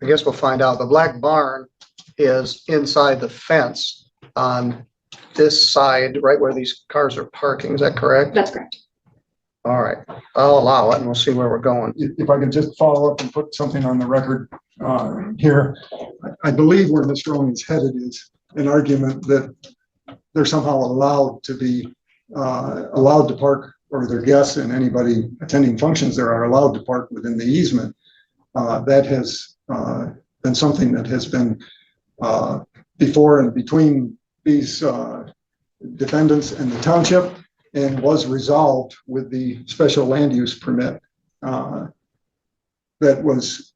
I guess we'll find out. The black barn is inside the fence on this side, right where these cars are parking. Is that correct? That's correct. All right, I'll allow it and we'll see where we're going. If I could just follow up and put something on the record here. I believe where Ms. Strong is headed is an argument that they're somehow allowed to park, or their guests and anybody attending functions there are allowed to park within the easement. That has been something that has been before and between these defendants and the township, and was resolved with the special land use permit that was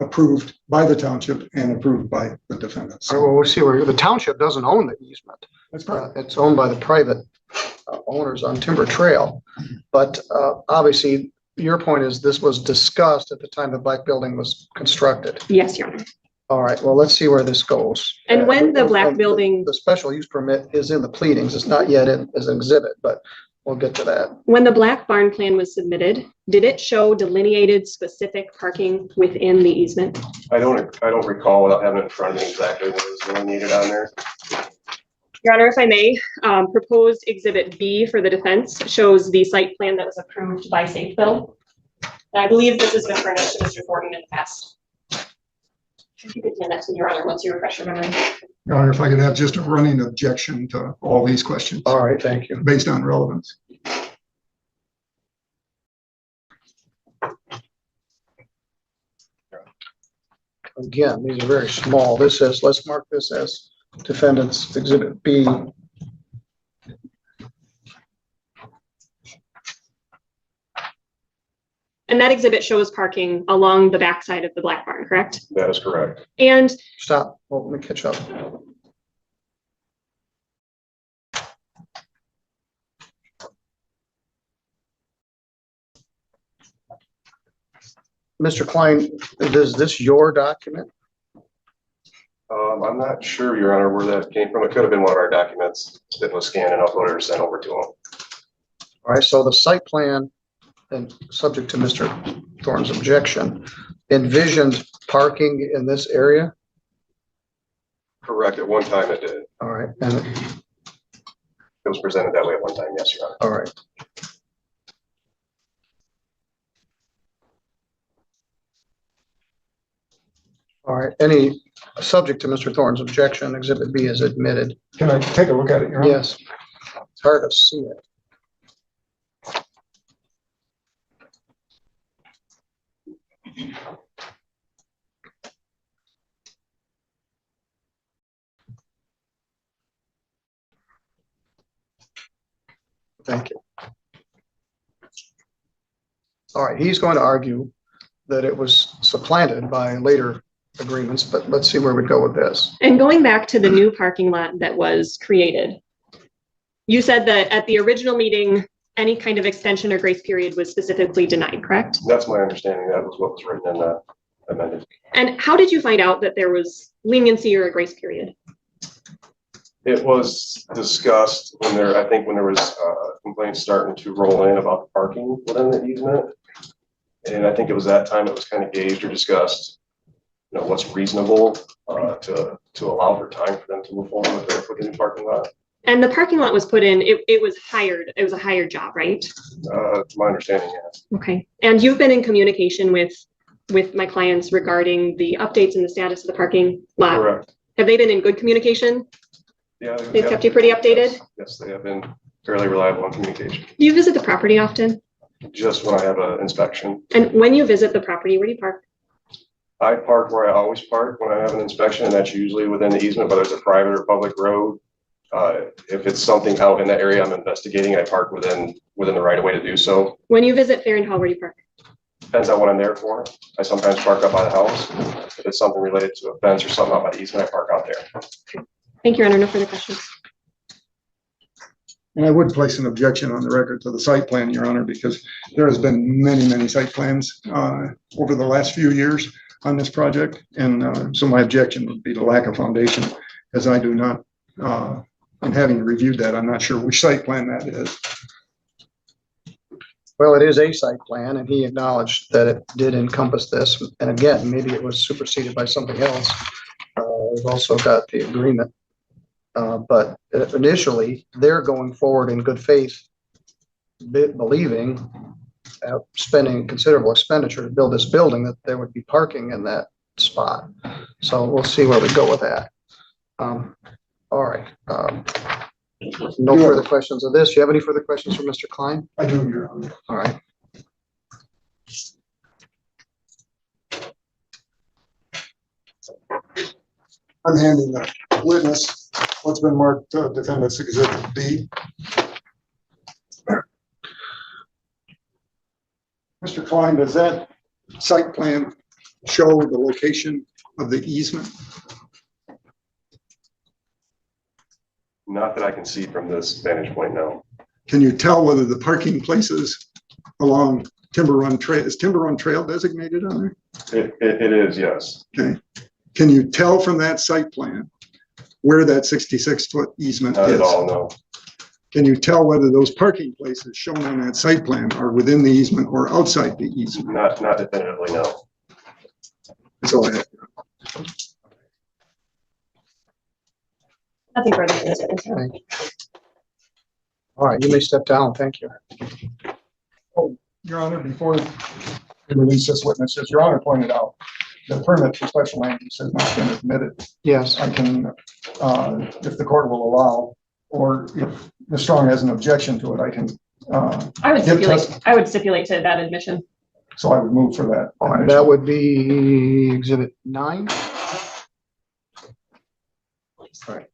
approved by the township and approved by the defendants. All right, well, we'll see where the township doesn't own the easement. That's correct. It's owned by the private owners on Timber Trail. But obviously, your point is this was discussed at the time the black building was constructed. Yes, Your Honor. All right, well, let's see where this goes. And when the black building, The special use permit is in the pleadings. It's not yet in as an exhibit, but we'll get to that. when the black barn plan was submitted, did it show delineated specific parking within the easement? I don't recall without having it in front of me exactly what was delineated on there. Your Honor, if I may, proposed exhibit B for the defense shows the site plan that was approved by Safe Build. And I believe this has been furnished to Mr. Thornton in the past. If you could hand that to Your Honor once you refresh your memory. Your Honor, if I could have just a running objection to all these questions All right, thank you. based on relevance. Again, these are very small. This is, let's mark this as defendant's exhibit B. And that exhibit shows parking along the backside of the black barn, correct? That is correct. And Stop. Well, let me catch up. Mr. Klein, is this your document? I'm not sure, Your Honor, where that came from. It could have been one of our documents that was scanned and uploaded or sent over to them. All right, so the site plan, and subject to Mr. Thorne's objection, envisioned parking in this area? Correct. At one time it did. All right, and, It was presented that way at one time, yes, Your Honor. all right. All right, any subject to Mr. Thorne's objection, exhibit B is admitted. Can I take a look at it, Your Honor? Yes, it's hard to see it. Thank you. All right, he's going to argue that it was supplanted by later agreements, but let's see where we go with this. And going back to the new parking lot that was created, you said that at the original meeting, any kind of extension or grace period was specifically denied, correct? That's my understanding. That was what was written in the amended. And how did you find out that there was leniency or a grace period? It was discussed when there, I think when there was complaints starting to roll in about the parking within the easement. And I think it was that time it was kind of gauged or discussed, you know, what's reasonable to allow for time for them to move forward with the new parking lot. And the parking lot was put in, it was hired, it was a hired job, right? To my understanding, yes. Okay. And you've been in communication with my clients regarding the updates and the status of the parking lot? Correct. Have they been in good communication? Yeah. They've kept you pretty updated? Yes, they have been fairly reliable on communication. Do you visit the property often? Just when I have an inspection. And when you visit the property, where do you park? I park where I always park when I have an inspection, and that's usually within the easement, whether it's a private or public road. If it's something out in the area I'm investigating, I park within the right of way to do so. When you visit Fair and Hall, where do you park? Depends on what I'm there for. I sometimes park up by the house. If it's something related to a fence or something out by the easement, I park out there. Thank you, Your Honor. No further questions. And I would place an objection on the record to the site plan, Your Honor, because there has been many site plans over the last few years on this project. And so my objection would be the lack of foundation, as I do not, and having reviewed that, I'm not sure which site plan that is. Well, it is a site plan, and he acknowledged that it did encompass this. And again, maybe it was superseded by something else. We've also got the agreement. But initially, they're going forward in good faith, believing, spending considerable expenditure to build this building, that there would be parking in that spot. So we'll see where we go with that. All right. No further questions of this. Do you have any further questions for Mr. Klein? I do, Your Honor. All right. I'm handing the witness what's been marked Defendant's Exhibit B. Mr. Klein, does that site plan show the location of the easement? Not that I can see from this vantage point, no. Can you tell whether the parking places along Timber Run Trail, is Timber Run Trail designated on there? It is, yes. Okay. Can you tell from that site plan where that 66-foot easement Not is? at all, no. Can you tell whether those parking places shown on that site plan are within the easement or outside the easement? Not definitively, no. That's all I have. Nothing further for this witness. Thank you. All right, you may step down. Thank you. Oh, Your Honor, before we release this witness, as Your Honor pointed out, the permit for special land use has not been admitted. Yes. I can, if the court will allow, or if Ms. Strong has an objection to it, I can. I would stipulate to that admission. So I would move for that. All right, that would be Exhibit 9. All right.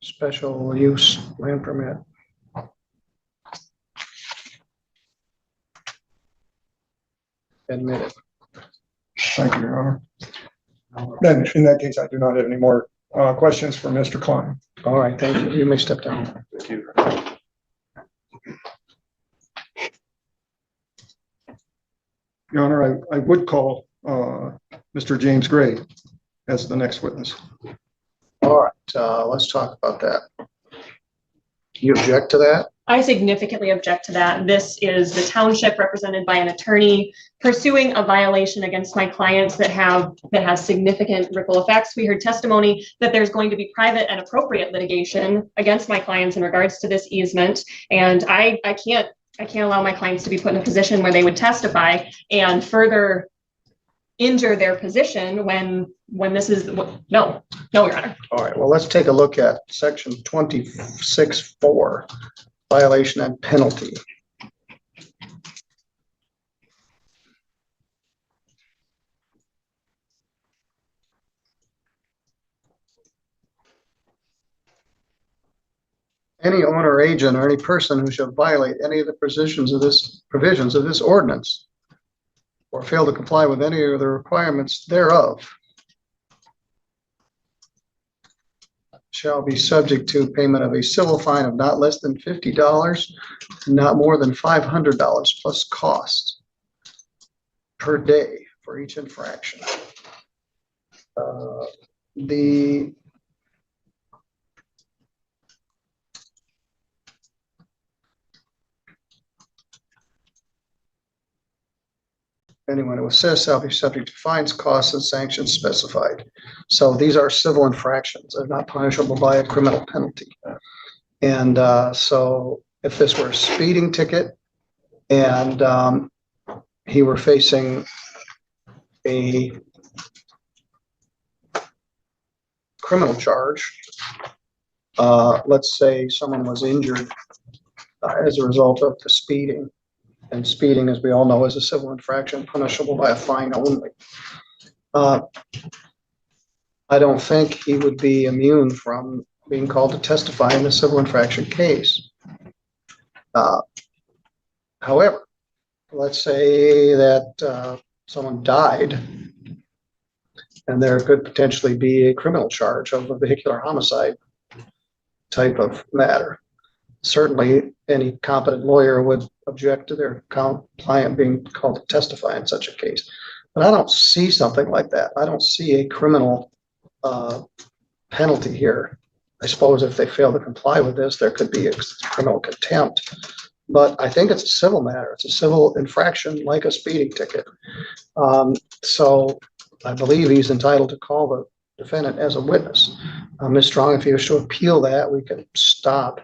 Special use land permit. Admitted. Thank you, Your Honor. Then in that case, I do not have any more questions for Mr. Klein. All right, thank you. You may step down. Thank you. Your Honor, I would call Mr. James Gray as the next witness. All right, let's talk about that. You object to that? I significantly object to that. This is the township represented by an attorney pursuing a violation against my clients that has significant ripple effects. We heard testimony that there's going to be private and appropriate litigation against my clients in regards to this easement. And I can't allow my clients to be put in a position where they would testify and further injure their position when this is, no, Your Honor. All right, well, let's take a look at section 26(4), violation and penalty. Any owner, agent, or any person who shall violate any of the provisions of this ordinance or fail to comply with any of the requirements thereof shall be subject to payment of a civil fine of not less than $50, not more than $500 plus costs per day for each infraction. The anyone who assists shall be subject to fines, costs, and sanctions specified. So these are civil infractions. They're not punishable by a criminal penalty. And so if this were a speeding ticket and he were facing a criminal charge, let's say someone was injured as a result of the speeding, and speeding, as we all know, is a civil infraction punishable by a fine only. I don't think he would be immune from being called to testify in a civil infraction case. However, let's say that someone died and there could potentially be a criminal charge of a vehicular homicide type of matter. Certainly, any competent lawyer would object to their client being called to testify in such a case. But I don't see something like that. I don't see a criminal penalty here. I suppose if they fail to comply with this, there could be a criminal contempt. But I think it's a civil matter. It's a civil infraction like a speeding ticket. So I believe he's entitled to call the defendant as a witness. Ms. Strong, if you wish to appeal that, we can stop.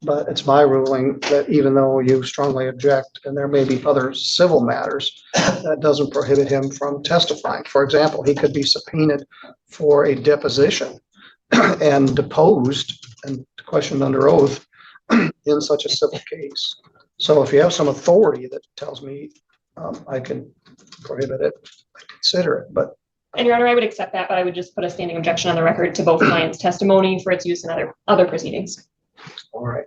But it's my ruling that even though you strongly object, and there may be other civil matters, that doesn't prohibit him from testifying. For example, he could be subpoenaed for a deposition and deposed and questioned under oath in such a civil case. So if you have some authority that tells me I can prohibit it, I consider it. But And Your Honor, I would accept that, but I would just put a standing objection on the record to both clients' testimony for its use in other proceedings. all right.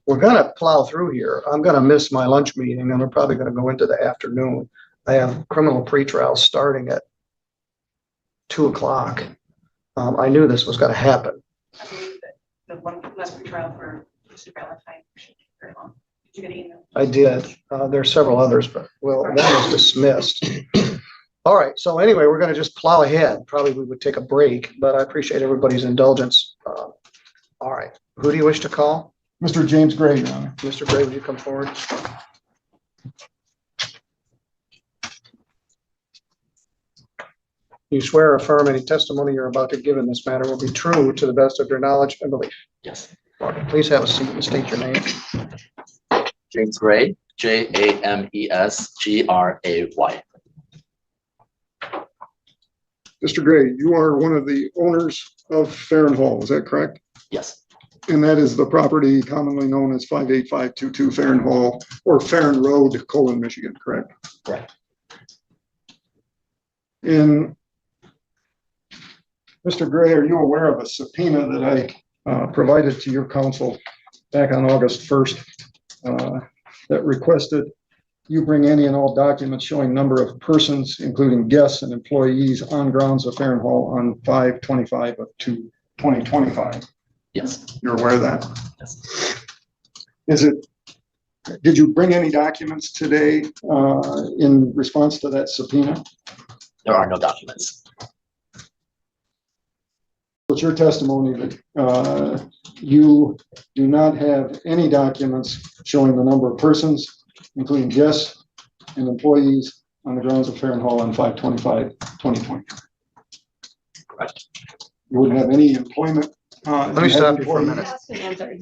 We're going to plow through here. I'm going to miss my lunch meeting, and we're probably going to go into the afternoon. I have criminal pretrials starting at 2 o'clock. I knew this was going to happen. I believe that the one last trial for Mr. Valentine shouldn't take very long. Did you get an email? I did. There are several others, but well, that was dismissed. All right. So anyway, we're going to just plow ahead. Probably we would take a break, but I appreciate everybody's indulgence. All right. Who do you wish to call? Mr. James Gray, Your Honor. Mr. Gray, would you come forward? You swear or affirm any testimony you're about to give in this matter will be true to the best of your knowledge and belief? Yes. Please have a seat and state your name. James Gray, JamesGray. Mr. Gray, you are one of the owners of Farron Hall, is that correct? Yes. And that is the property commonly known as 58522 Farron Hall or Farron Road, Colon, Michigan, correct? Correct. And Mr. Gray, are you aware of a subpoena that I provided to your counsel back on August 1st that requested you bring any and all documents showing number of persons, including guests and employees on grounds of Farron Hall on 5/25 of 2025? Yes. You're aware of that? Yes. Did you bring any documents today in response to that subpoena? There are no documents. It's your testimony that you do not have any documents showing the number of persons, including guests and employees on the grounds of Farron Hall on 5/25/2020. Correct. You wouldn't have any employment. Let me stop you for a minute. Asked and answered.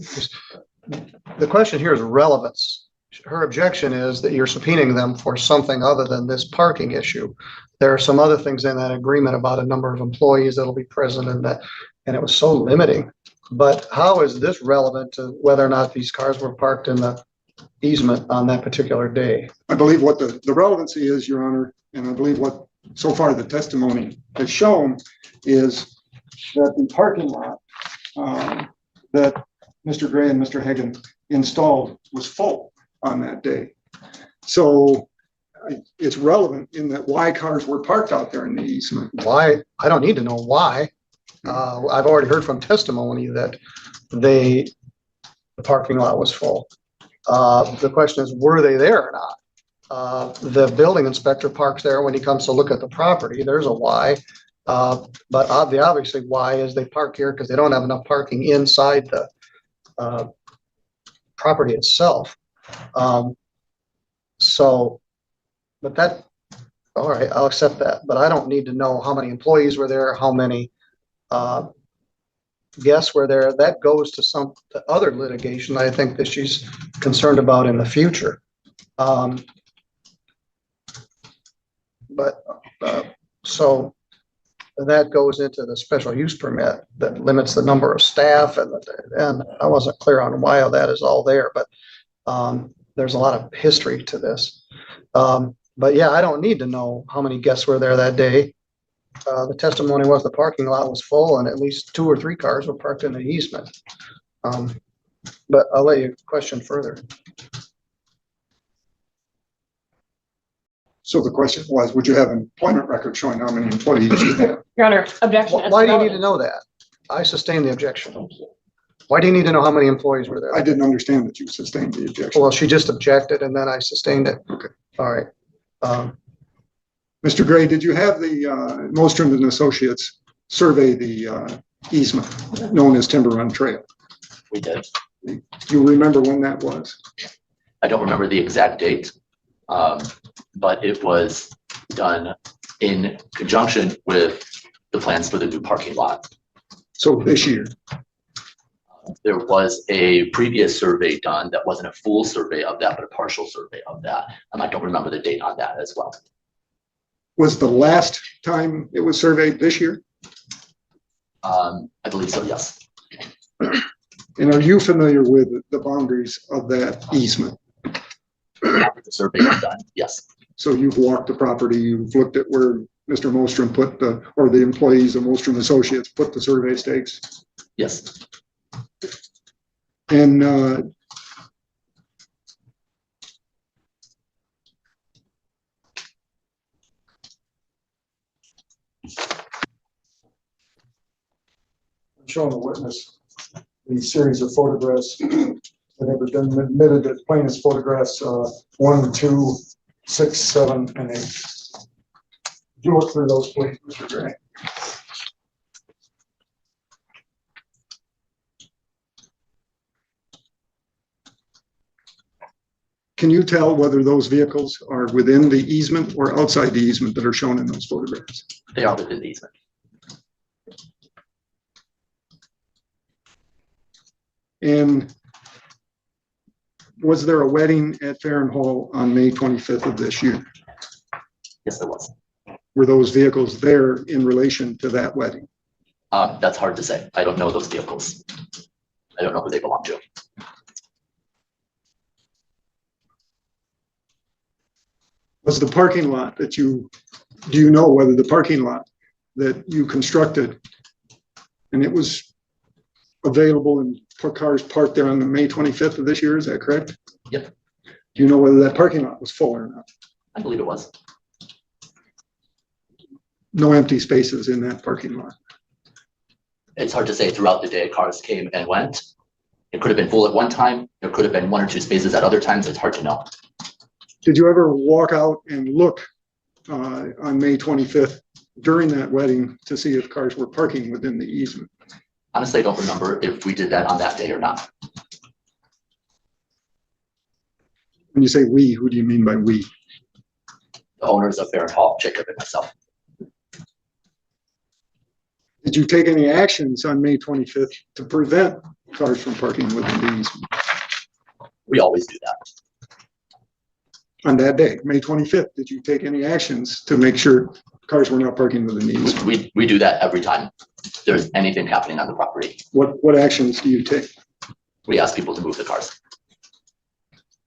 The question here is relevance. Her objection is that you're subpoenaing them for something other than this parking issue. There are some other things in that agreement about a number of employees that'll be present and that, and it was so limiting. But how is this relevant to whether or not these cars were parked in the easement on that particular day? I believe what the relevancy is, Your Honor, and I believe what so far the testimony has shown is that the parking lot that Mr. Gray and Mr. Hagan installed was full on that day. So it's relevant in that why cars were parked out there in the easement. Why? I don't need to know why. I've already heard from testimony that the parking lot was full. The question is, were they there or not? The building inspector parks there when he comes to look at the property. There's a why. But the obviously why is they park here because they don't have enough parking inside the property itself. But that, all right, I'll accept that, but I don't need to know how many employees were there, how many guests were there. That goes to some other litigation I think that she's concerned about in the future. So that goes into the special use permit that limits the number of staff, and I wasn't clear on why that is all there, but there's a lot of history to this. But yeah, I don't need to know how many guests were there that day. The testimony was the parking lot was full and at least 2 or 3 cars were parked in the easement. But I'll let you question further. So the question was, would you have an employment record showing how many employees you have? Your Honor, objection. as Why do you need to relevant. know that? I sustain the objection. Why do you need to know how many employees were there? I didn't understand that you sustained the objection. Well, she just objected and then I sustained it. Okay. All right. Mr. Gray, did you have the Mostrom and Associates survey the easement known as Timber Run Trail? We did. Do you remember when that was? I don't remember the exact date, but it was done in conjunction with the plans for the new parking lot. So this year. There was a previous survey done that wasn't a full survey of that, but a partial survey of that. I don't remember the date on that as well. Was the last time it was surveyed this year? I believe so, yes. And are you familiar with the boundaries of that easement? After the survey was done, yes. So you've walked the property, you've looked at where Mr. Mostrom put or the employees of Mostrom Associates put the survey stakes? Yes. And showing the witness the series of photographs that have been admitted as plain as photographs 1, 2, 6, 7, and 8. Would you look through those, please, Mr. Gray? Can you tell whether those vehicles are within the easement or outside the easement that are shown in those photographs? They are within the easement. And was there a wedding at Fair and Hall on May 25th of this year? Yes, there was. Were those vehicles there in relation to that wedding? That's hard to say. I don't know those vehicles. I don't know who they belong to. Was the parking lot that do you know whether the parking lot that you constructed and it was available and cars parked there on the May 25th of this year, is that correct? Yep. Do you know whether that parking lot was full or not? I believe it was. No empty spaces in that parking lot. It's hard to say. Throughout the day, cars came and went. It could have been full at one time. There could have been 1 or 2 spaces at other times. It's hard to know. Did you ever walk out and look on May 25th during that wedding to see if cars were parking within the easement? Honestly, I don't remember if we did that on that day or not. When you say we, who do you mean by we? The owners of Fair and Hall, Jacob and myself. Did you take any actions on May 25th to prevent cars from parking within the easement? We always do that. On that day, May 25th, did you take any actions to make sure cars were not parking within the easement? We do that every time there's anything happening on the property. What actions do you take? We ask people to move the cars.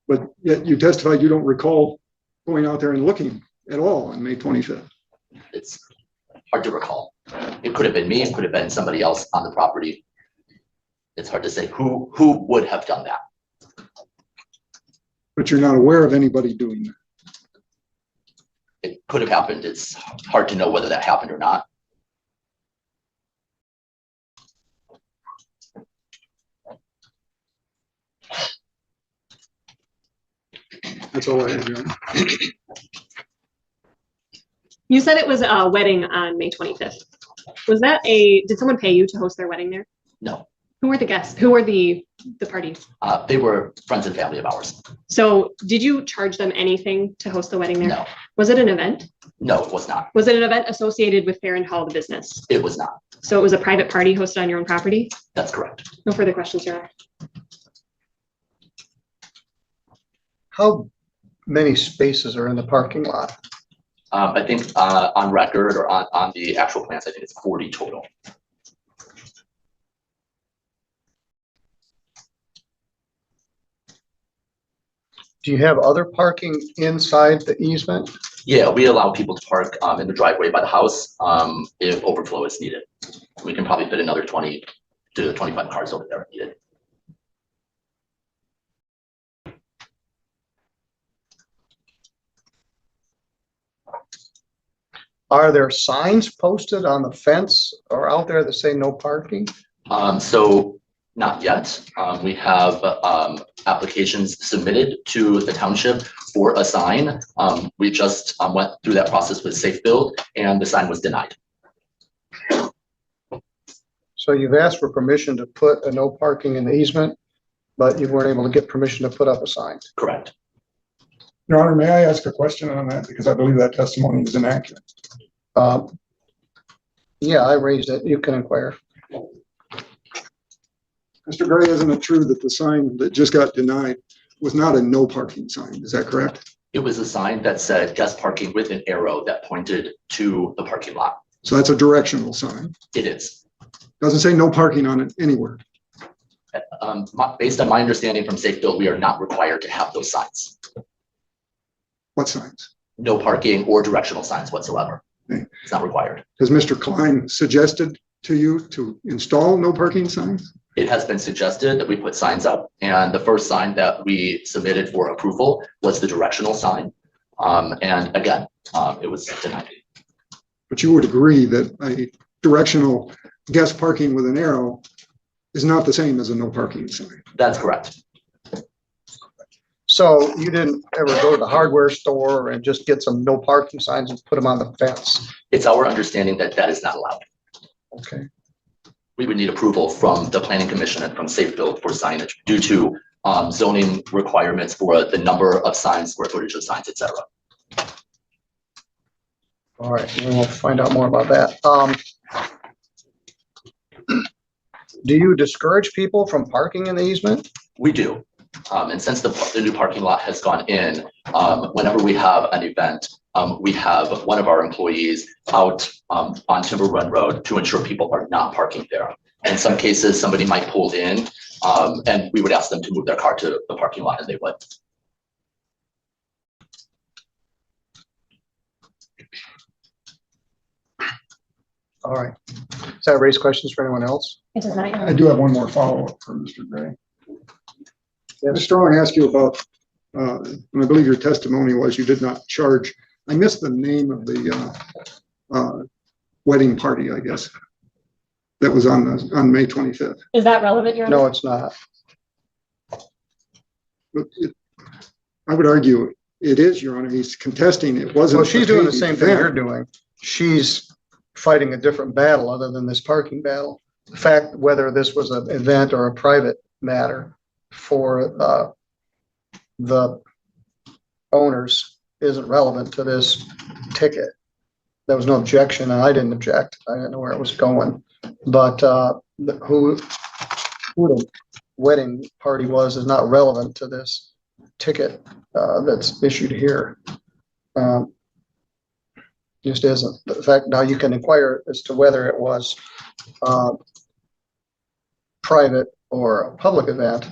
But yet you testified you don't recall going out there and looking at all on May 25th. It's hard to recall. It could have been me, it could have been somebody else on the property. It's hard to say who would have done that. But you're not aware of anybody doing that. It could have happened. It's hard to know whether that happened or not. That's all I have, Your Honor. You said it was a wedding on May 25th. Did someone pay you to host their wedding there? No, Who were the guests? Who were the parties? they were friends and family of ours. So did you charge them anything to host the wedding there? No, Was it an event? no, it was not. Was it an event associated with Fair and Hall, the business? It was not. So it was a private party hosted on your own property? That's correct. No further questions, Your Honor. How many spaces are in the parking lot? I think on record or on the actual plans, I think it's 40 total. Do you have other parking inside the easement? Yeah, we allow people to park in the driveway by the house if overflow is needed. We can probably fit another 20 to 25 cars over there if needed. Are there signs posted on the fence or out there that say no parking? So not yet. We have applications submitted to the township for a sign. We just went through that process with Safe Build and the sign was denied. So you've asked for permission to put a no parking in the easement, but you weren't able to get permission to put up a sign. Correct. Your Honor, may I ask a question on that? Because I believe that testimony is inaccurate. Yeah, I raised it. You can inquire. Mr. Gray, isn't it true that the sign that just got denied was not a no parking sign? Is that correct? It was a sign that said guest parking with an arrow that pointed to the parking lot. So that's a directional sign. It is. Doesn't say no parking on it anywhere. Based on my understanding from Safe Build, we are not required to have those signs. What signs? No parking or directional signs whatsoever. Okay. It's not required. Has Mr. Klein suggested to you to install no parking signs? It has been suggested that we put signs up, and the first sign that we submitted for approval was the directional sign. And again, it was denied. But you would agree that a directional guest parking with an arrow is not the same as a no parking sign. That's correct. So you didn't ever go to the hardware store and just get some no parking signs and put them on the fence? It's our understanding that that is not allowed. Okay. We would need approval from the planning commission and from Safe Build for signage due to zoning requirements for the number of signs, square footage of signs, etc. All right, we'll find out more about that. Do you discourage people from parking in the easement? We do. And since the new parking lot has gone in, whenever we have an event, we have one of our employees out on Timber Run Road to ensure people are not parking there. In some cases, somebody might pull in and we would ask them to move their car to the parking lot and they would. All right. Does that raise questions for anyone else? It does not. I do have one more follow-up for Mr. Gray. Yes. Ms. Strong asked you about, and I believe your testimony was you did not charge. I missed the name of the wedding party, I guess, that was on May 25th. Is that relevant, Your Honor? No, it's not. But I would argue it is, Your Honor. He's contesting it wasn't. Well, she's doing the a same paid thing event. you're doing. She's fighting a different battle other than this parking battle. The fact whether this was an event or a private matter for the owners isn't relevant to this ticket. There was no objection, and I didn't object. I didn't know where it was going. But who the wedding party was is not relevant to this ticket that's issued here. Just isn't. The fact now you can inquire as to whether it was private or a public event,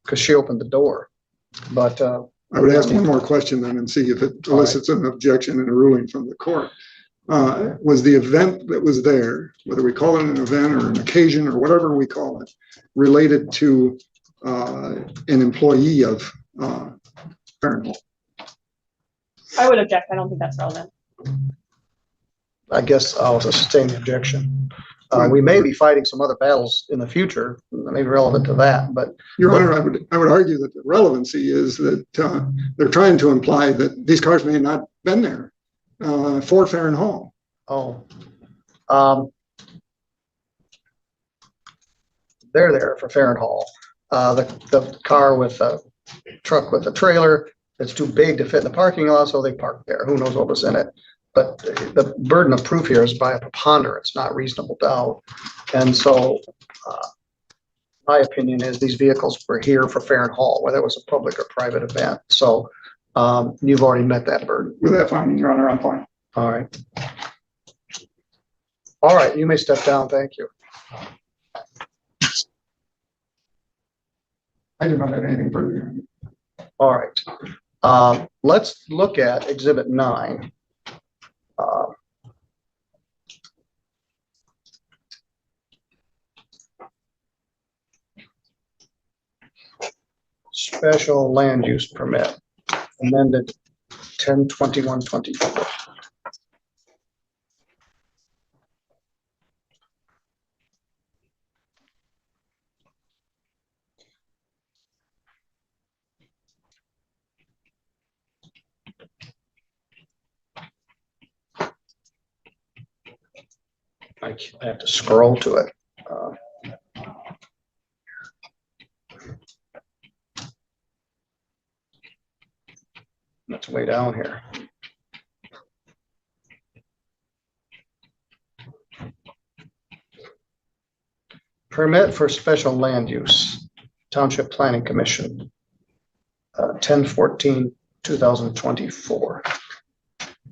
because she opened the door. But I would ask one more question then and see if it elicits an objection and a ruling from the court. Was the event that was there, whether we call it an event or an occasion or whatever we call it, related to an employee of Fair and Hall? I would object. I don't think that's relevant. I guess I'll sustain the objection. We may be fighting some other battles in the future, that may be relevant to that, but Your Honor, I would argue that the relevancy is that they're trying to imply that these cars may not have been there for Farron Hall. They're there for Farron Hall. The car with the truck with the trailer, it's too big to fit in the parking lot, so they parked there. Who knows what was in it? But the burden of proof here is by a preponderance, not reasonable doubt. And so my opinion is these vehicles were here for Farron Hall, whether it was a public or private event. So you've already met that burden. With that finding, Your Honor, I'm fine. All right. All right, you may step down. Thank you. I do not have anything further. All right. Let's look at Exhibit 9. Special land use permit, amended 10/21/24. I have to scroll to it. That's way down here. Permit for special land use, Township Planning Commission, 10/14/2024,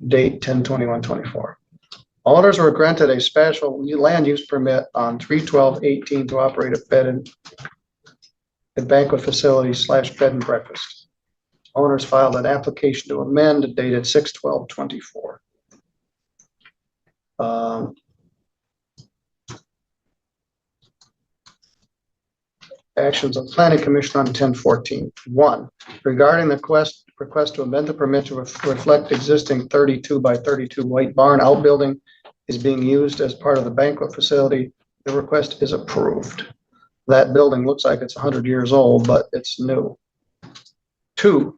date 10/21/24. Owners were granted a special land use permit on 3/12/18 to operate a bed and banquet facility / bed and breakfast. Owners filed an application to amend dated 6/12/24. Actions of Planning Commission on 10/14. 1. Regarding the request to amend the permit to reflect existing 32 by 32 white barn outbuilding is being used as part of the banquet facility, the request is approved. That building looks like it's 100 years old, but it's new. 2.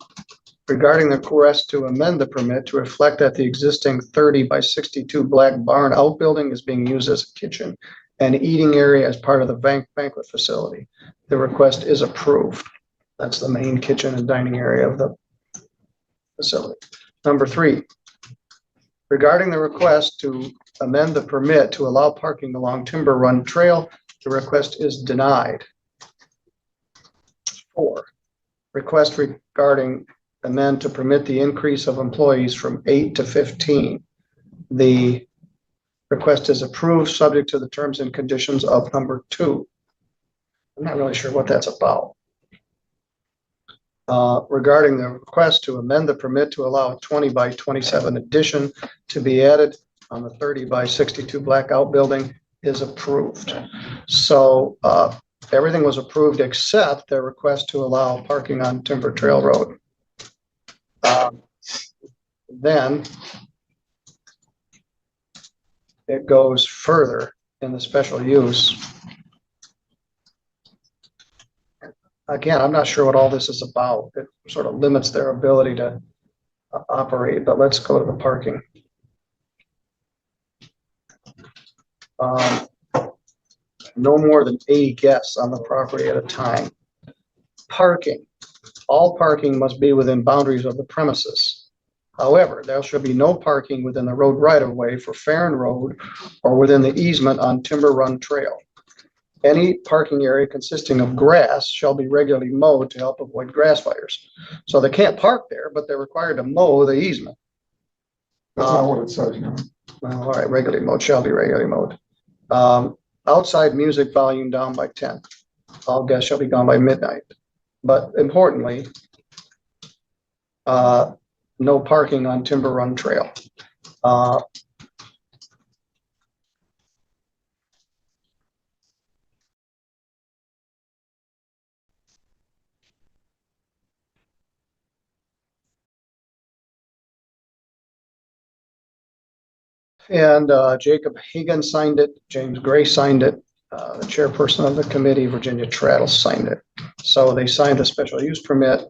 Regarding the request to amend the permit to reflect that the existing 30 by 62 black barn outbuilding is being used as a kitchen and eating area as part of the banquet facility. The request is approved. That's the main kitchen and dining area of the facility. Number 3, regarding the request to amend the permit to allow parking along Timber Run Trail, the request is denied. 4, request regarding amend to permit the increase of employees from 8 to 15. The request is approved, subject to the terms and conditions of number 2. I'm not really sure what that's about. Regarding the request to amend the permit to allow a 20 by 27 addition to be added on the 30 by 62 black outbuilding is approved. So everything was approved except their request to allow parking on Timber Trail Road. Then it goes further in the special use. Again, I'm not sure what all this is about. It sort of limits their ability to operate, but let's go to the parking. No more than 80 guests on the property at a time. Parking. All parking must be within boundaries of the premises. However, there shall be no parking within the road right-of-way for Farron Road or within the easement on Timber Run Trail. Any parking area consisting of grass shall be regularly mowed to help avoid grass fires. So they can't park there, but they're required to mow the easement. That's not what it says, you know. Well, all right, regularly mowed, shall be regularly mowed. Outside music volume down by 10. All guests shall be gone by midnight. But importantly, no parking on Timber Run Trail. And Jacob Hagan signed it, James Gray signed it, the chairperson of the committee, Virginia Traddle, signed it. So they signed a special use permit.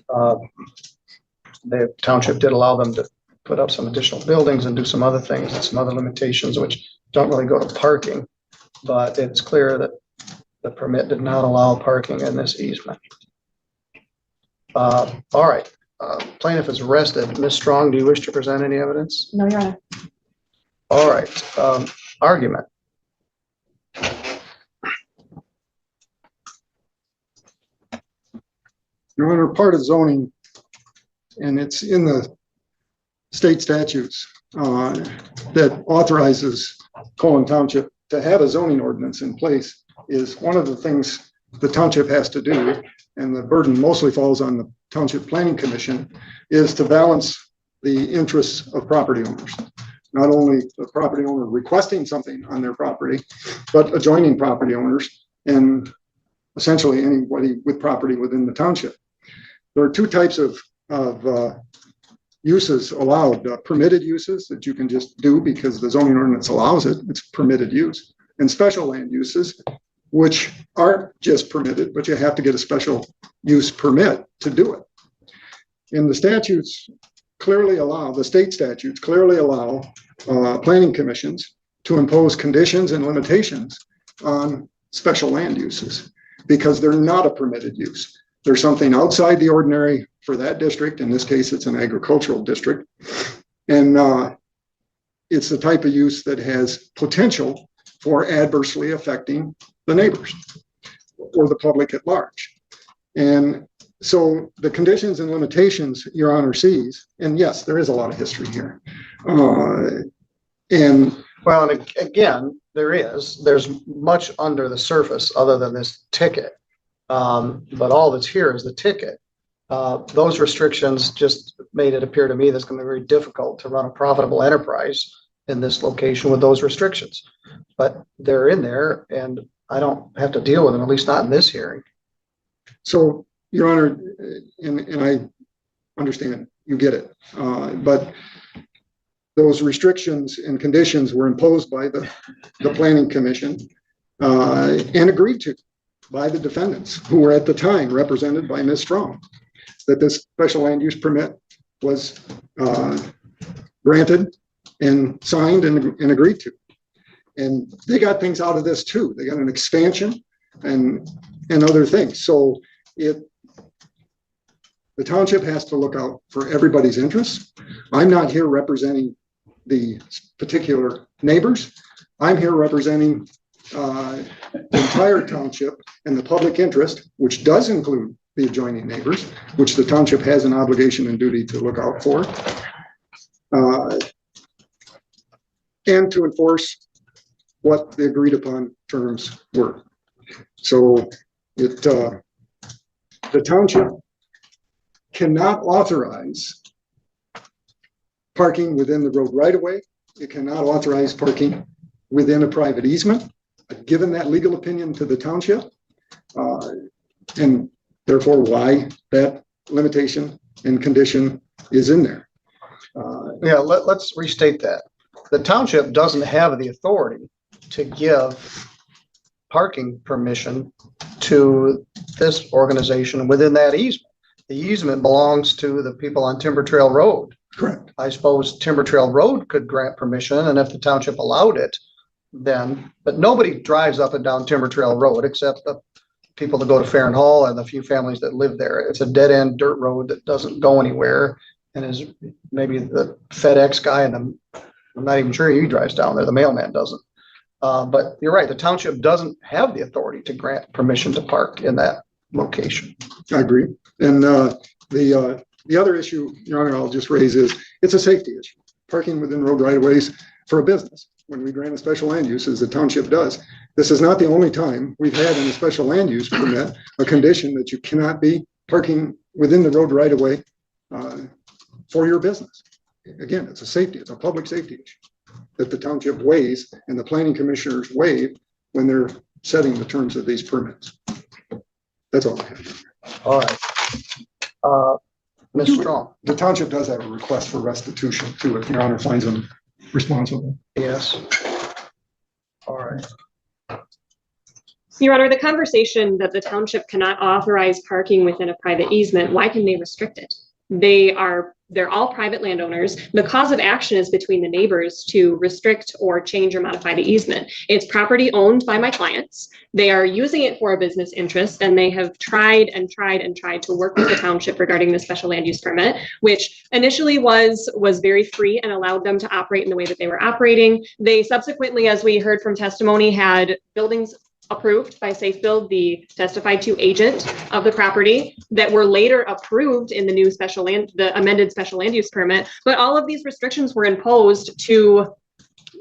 The township did allow them to put up some additional buildings and do some other things and some other limitations which don't really go to parking. But it's clear that the permit did not allow parking in this easement. All right, plaintiff is arrested. Ms. Strong, do you wish to present any evidence? No, Your Honor. All right, argument. Your Honor, part of zoning, and it's in the state statutes that authorizes Colon Township to have a zoning ordinance in place, is one of the things the township has to do, and the burden mostly falls on the Township Planning Commission, is to balance the interests of property owners. Not only the property owner requesting something on their property, but adjoining property owners and essentially anybody with property within the township. There are two types of uses allowed, permitted uses that you can just do because the zoning ordinance allows it, it's permitted use, and special land uses, which aren't just permitted, but you have to get a special use permit to do it. And the statutes clearly allow, the state statutes clearly allow planning commissions to impose conditions and limitations on special land uses because they're not a permitted use. There's something outside the ordinary for that district. In this case, it's an agricultural district. And it's the type of use that has potential for adversely affecting the neighbors or the public at large. And so the conditions and limitations Your Honor sees, and yes, there is a lot of history here. And Well, and again, there's much under the surface other than this ticket. But all that's here is the ticket. Those restrictions just made it appear to me that's going to be very difficult to run a profitable enterprise in this location with those restrictions. But they're in there and I don't have to deal with them, at least not in this hearing. so, Your Honor, and I understand, you get it. But those restrictions and conditions were imposed by the Planning Commission and agreed to by the defendants who were at the time represented by Ms. Strong, that this special land use permit was granted and signed and agreed to. And they got things out of this too. They got an expansion and other things. So the township has to look out for everybody's interests. I'm not here representing the particular neighbors. I'm here representing the entire township and the public interest, which does include the adjoining neighbors, which the township has an obligation and duty to look out for, and to enforce what the agreed upon terms were. So the township cannot authorize parking within the road right of way. It cannot authorize parking within a private easement. I've given that legal opinion to the township, and therefore why that limitation and condition is in there. Yeah, let's restate that. The township doesn't have the authority to give parking permission to this organization within that easement. The easement belongs to the people on Timber Trail Road. Correct. I suppose Timber Trail Road could grant permission, and if the township allowed it, then, but nobody drives up and down Timber Trail Road except the people that go to Farron Hall and the few families that live there. It's a dead end dirt road that doesn't go anywhere and is maybe the FedEx guy, and I'm not even sure he drives down there. The mailman doesn't. But you're right, the township doesn't have the authority to grant permission to park in that location. I agree. And the other issue, Your Honor, I'll just raise is it's a safety issue. Parking within road right of ways for a business, when we grant a special land use, as the township does. This is not the only time we've had in a special land use permit a condition that you cannot be parking within the road right of way for your business. Again, it's a safety, it's a public safety issue that the township weighs and the planning commissioners weigh when they're setting the terms of these permits. That's all I have. All right. Ms. Strong. The township does have a request for restitution too, if Your Honor finds them responsible. Yes. All right. Your Honor, the conversation that the township cannot authorize parking within a private easement, why can they restrict it? They're all private landowners. The cause of action is between the neighbors to restrict or change or modify the easement. It's property owned by my clients. They are using it for a business interest, and they have tried to work with the township regarding the special land use permit, which initially was very free and allowed them to operate in the way that they were operating. They subsequently, as we heard from testimony, had buildings approved by Safe Build, the testified to agent of the property, that were later approved in the new the amended special land use permit. But all of these restrictions were imposed to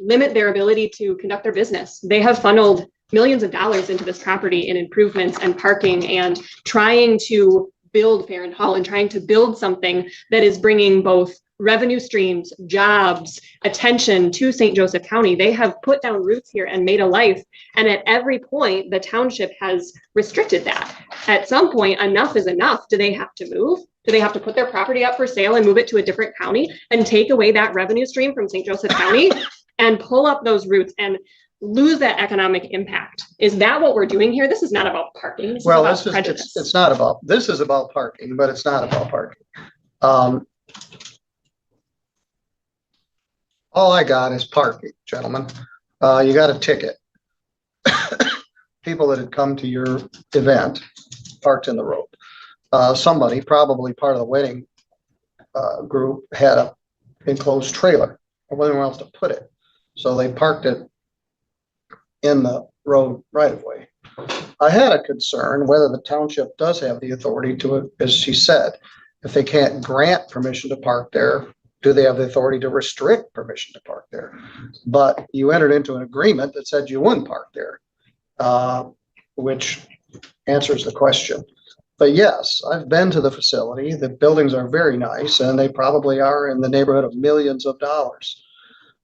limit their ability to conduct their business. They have funneled millions of dollars into this property in improvements and parking and trying to build Fair and Hall and trying to build something that is bringing both revenue streams, jobs, attention to St. Joseph County. They have put down roots here and made a life. And at every point, the township has restricted that. At some point, enough is enough. Do they have to move? Do they have to put their property up for sale and move it to a different county and take away that revenue stream from St. Joseph County and pull up those roots and lose that economic impact? Is that what we're doing here? This is not about parking. This is about prejudice. It's not about, this is about parking, but it's not about parking. All I got is parking, gentlemen. You got a ticket. People that had come to your event parked in the road. Somebody, probably part of the wedding group, had a enclosed trailer. There wasn't anywhere else to put it. So they parked it in the road right of way. I had a concern whether the township does have the authority to, as she said, if they can't grant permission to park there, do they have the authority to restrict permission to park there? But you entered into an agreement that said you wouldn't park there, which answers the question. But yes, I've been to the facility. The buildings are very nice, and they probably are in the neighborhood of millions of dollars.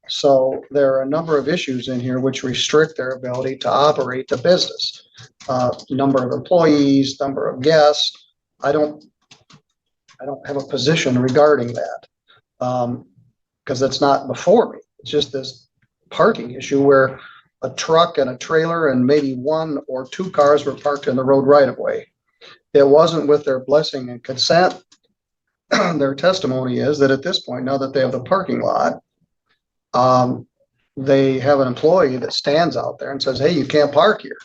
So there are a number of issues in here which restrict their ability to operate the business. Number of employees, number of guests. I don't have a position regarding that. Because that's not before me. It's just this parking issue where a truck and a trailer and maybe one or two cars were parked in the road right of way. It wasn't with their blessing and consent. Their testimony is that at this point, now that they have the parking lot, they have an employee that stands out there and says, hey, you can't park here.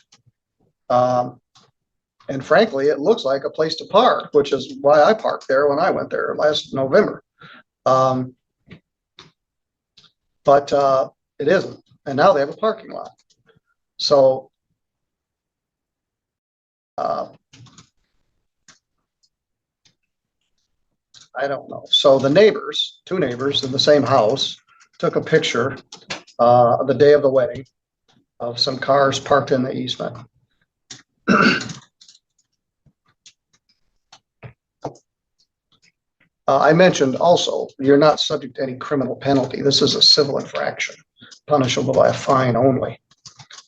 And frankly, it looks like a place to park, which is why I parked there when I went there last November. But it isn't. And now they have a parking lot. So I don't know. So the neighbors, two neighbors in the same house, took a picture the day of the wedding of some cars parked in the easement. I mentioned also, you're not subject to any criminal penalty. This is a civil infraction, punishable by a fine only.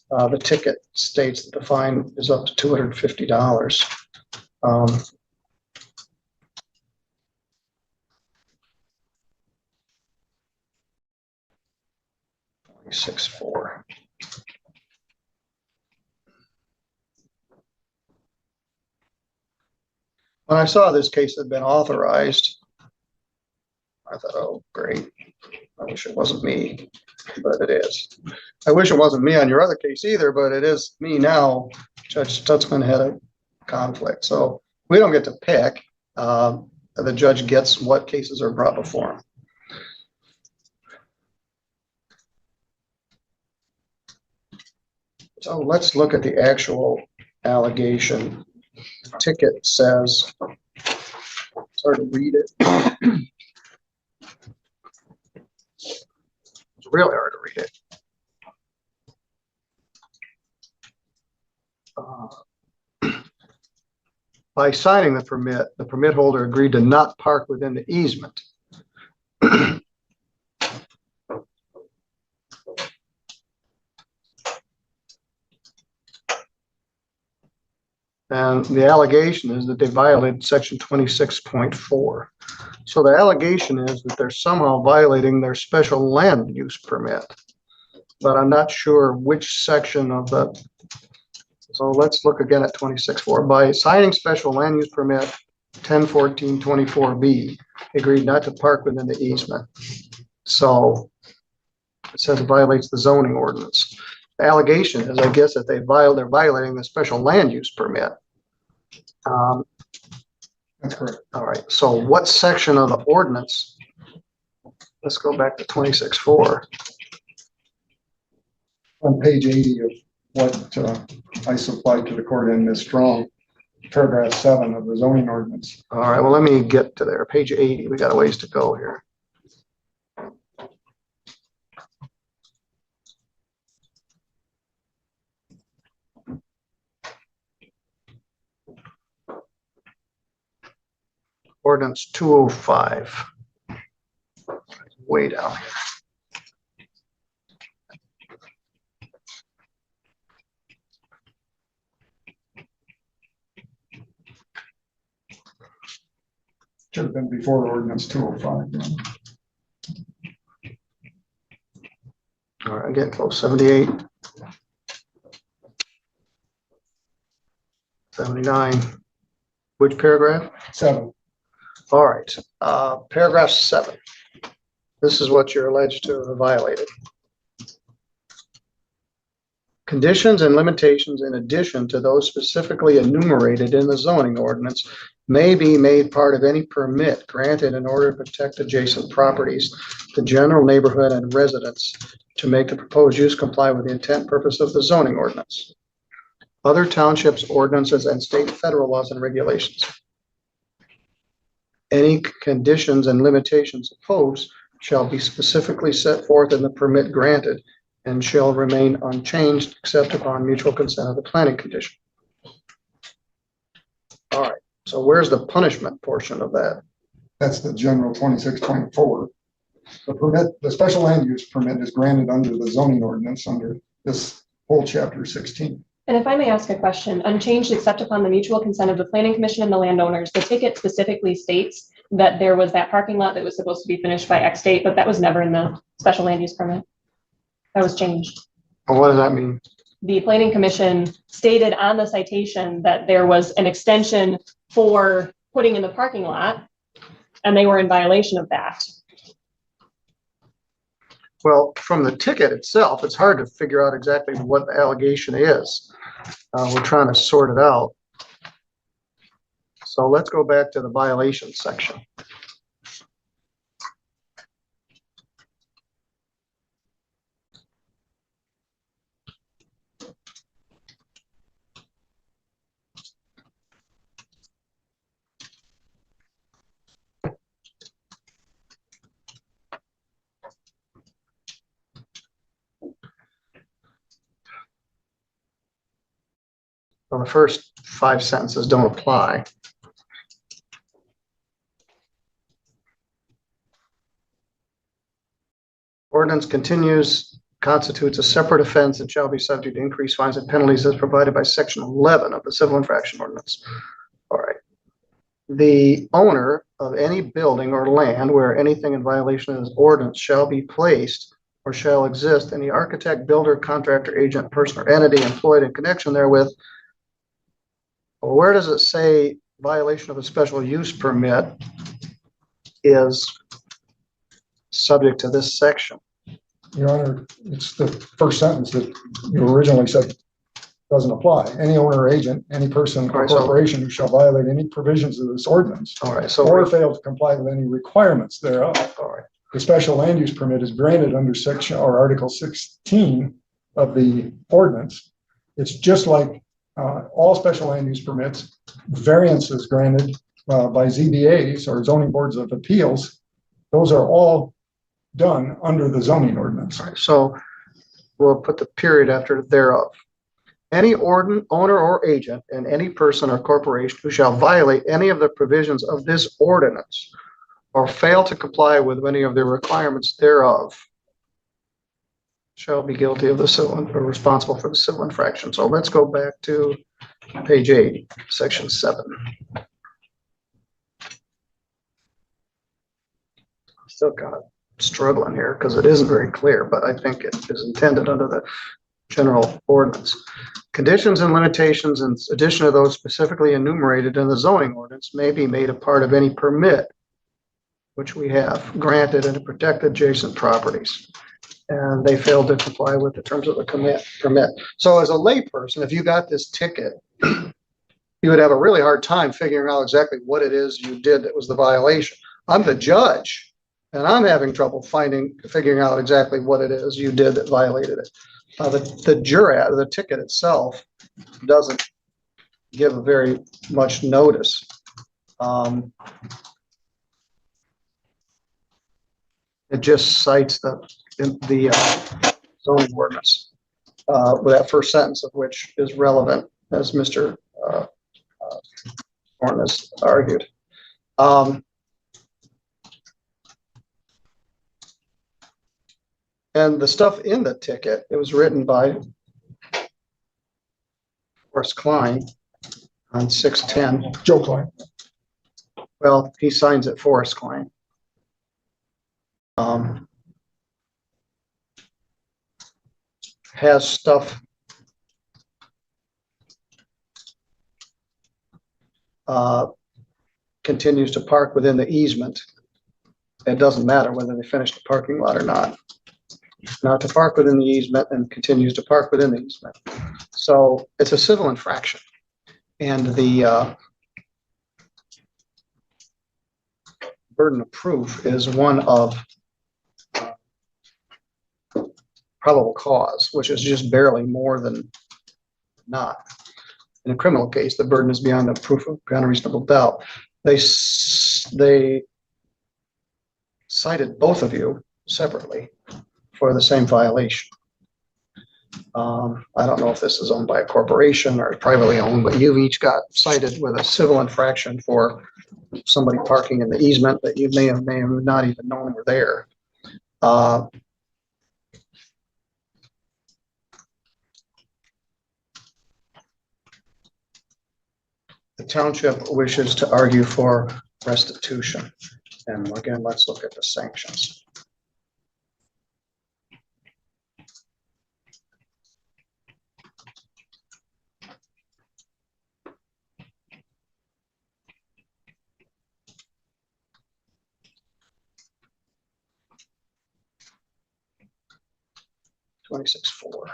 The ticket states that the fine is up to $250. 26.4. When I saw this case had been authorized, I thought, oh, great. I wish it wasn't me, but it is. I wish it wasn't me on your other case either, but it is me now. Judge Stutzman had a conflict. So we don't get to pick. The judge gets what cases are brought before him. So let's look at the actual allegation. Ticket says, it's hard to read it. It's really hard to read it. By signing the permit holder agreed to not park within the easement. And the allegation is that they violated section 26.4. So the allegation is that they're somehow violating their special land use permit. But I'm not sure which section of the, so let's look again at 26.4. By signing special land use permit 1014-24B, agreed not to park within the easement. So it says it violates the zoning ordinance. The allegation is, I guess, that they're violating the special land use permit. That's correct. All right, so what section of the ordinance? Let's go back to 26.4. On page 80 of what I supplied to the court in Ms. Strong, paragraph 7 of the zoning ordinance. All right, well, let me get to there. Page 80, we got a ways to go here. Ordinance 205. Way down here. Should have been before ordinance 205. All right, getting close. 78. 79. Which paragraph? 7. All right, paragraph 7. This is what you're alleged to have violated. Conditions and limitations in addition to those specifically enumerated in the zoning ordinance may be made part of any permit granted in order to protect adjacent properties, the general neighborhood and residents, to make the proposed use comply with the intent and purpose of the zoning ordinance, other townships, ordinances, and state federal laws and regulations. Any conditions and limitations imposed shall be specifically set forth in the permit granted and shall remain unchanged except upon mutual consent of the planning commission. All right, so where's the punishment portion of that? That's the general 26.4. The permit, the special land use permit is granted under the zoning ordinance under this whole chapter 16. And if I may ask a question, unchanged except upon the mutual consent of the planning commission and the landowners, the ticket specifically states that there was that parking lot that was supposed to be finished by X date, but that was never in the special land use permit. That was changed. Well, what does that mean? The planning commission stated on the citation that there was an extension for putting in the parking lot, and they were in violation of that. Well, from the ticket itself, it's hard to figure out exactly what the allegation is. We're trying to sort it out. So let's go back to the violation section. Well, the first 5 sentences don't apply. Ordinance continues, constitutes a separate offense and shall be subject to increased fines and penalties as provided by section 11 of the civil infraction ordinance. All right. The owner of any building or land where anything in violation of this ordinance shall be placed or shall exist, any architect, builder, contractor, agent, person, or entity employed in connection therewith. Well, where does it say violation of a special use permit is subject to this section? Your Honor, it's the first sentence that you originally said doesn't apply. Any owner or agent, any person or corporation who shall violate any provisions of this ordinance or fail to comply with any requirements thereof. All right. The special land use permit is granted under section or article 16 of the ordinance. It's just like all special land use permits, variances granted by ZBAs or zoning boards of appeals. Those are all done under the zoning ordinance. All right, so we'll put the period after thereof. Any owner or agent and any person or corporation who shall violate any of the provisions of this ordinance or fail to comply with any of the requirements thereof shall be guilty of the civil or responsible for the civil infraction. So let's go back to page 8, section 7. Still kind of struggling here because it isn't very clear, but I think it is intended under the general ordinance. Conditions and limitations in addition to those specifically enumerated in the zoning ordinance may be made a part of any permit which we have granted and to protect adjacent properties. And they failed to comply with the terms of the permit. So as a layperson, if you got this ticket, you would have a really hard time figuring out exactly what it is you did that was the violation. I'm the judge, and I'm having trouble figuring out exactly what it is you did that violated it. The jurat, the ticket itself, doesn't give very much notice. It just cites the zoning ordinance, with that first sentence of which is relevant, as Mr. Thorne has argued. And the stuff in the ticket, it was written by Forrest Klein on 6/10. Joe Klein. Well, he signs it Forrest Klein. Has stuff continues to park within the easement. It doesn't matter whether they finish the parking lot or not. Not to park within the easement and continues to park within the easement. So it's a civil infraction. And the burden of proof is one of probable cause, which is just barely more than not. In a criminal case, the burden is beyond the proof of beyond a reasonable doubt. They cited both of you separately for the same violation. I don't know if this is owned by a corporation or privately owned, but you've each got cited with a civil infraction for somebody parking in the easement that you may have not even known were there. The township wishes to argue for restitution. And again, let's look at the sanctions. $26,400.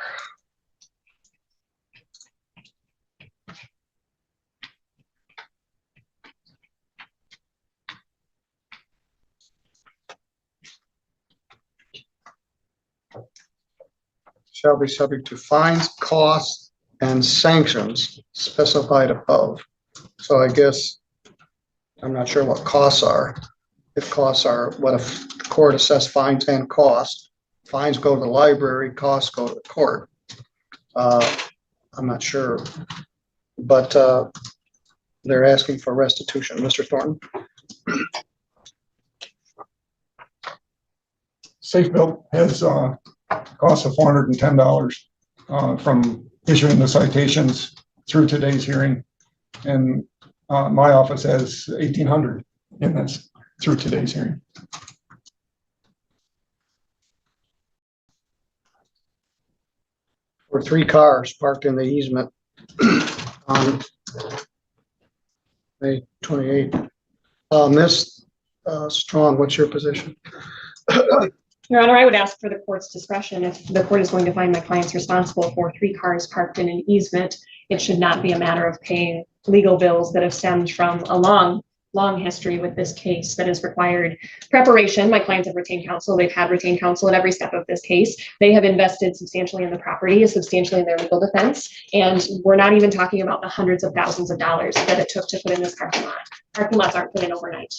Shall be subject to fines, costs, and sanctions specified above. So I guess I'm not sure what costs are. If costs are what if the court assess fines and costs, fines go to the library, costs go to the court. I'm not sure, but they're asking for restitution. Mr. Thornton. Safe Built has cost of $410 from issuing the citations through today's hearing, and my office has $1,800 in this through today's hearing. For 3 cars parked in the easement on May 28th. Ms. Strong, what's your position? Your Honor, I would ask for the court's discretion. If the court is going to find my clients responsible for 3 cars parked in an easement, it should not be a matter of paying legal bills that have stemmed from a long history with this case that has required preparation. My clients have retained counsel. They've had retained counsel at every step of this case. They have invested substantially in the property, substantially in their legal defense. And we're not even talking about the hundreds of thousands of dollars that it took to put in this parking lot. Parking lots aren't put in overnight.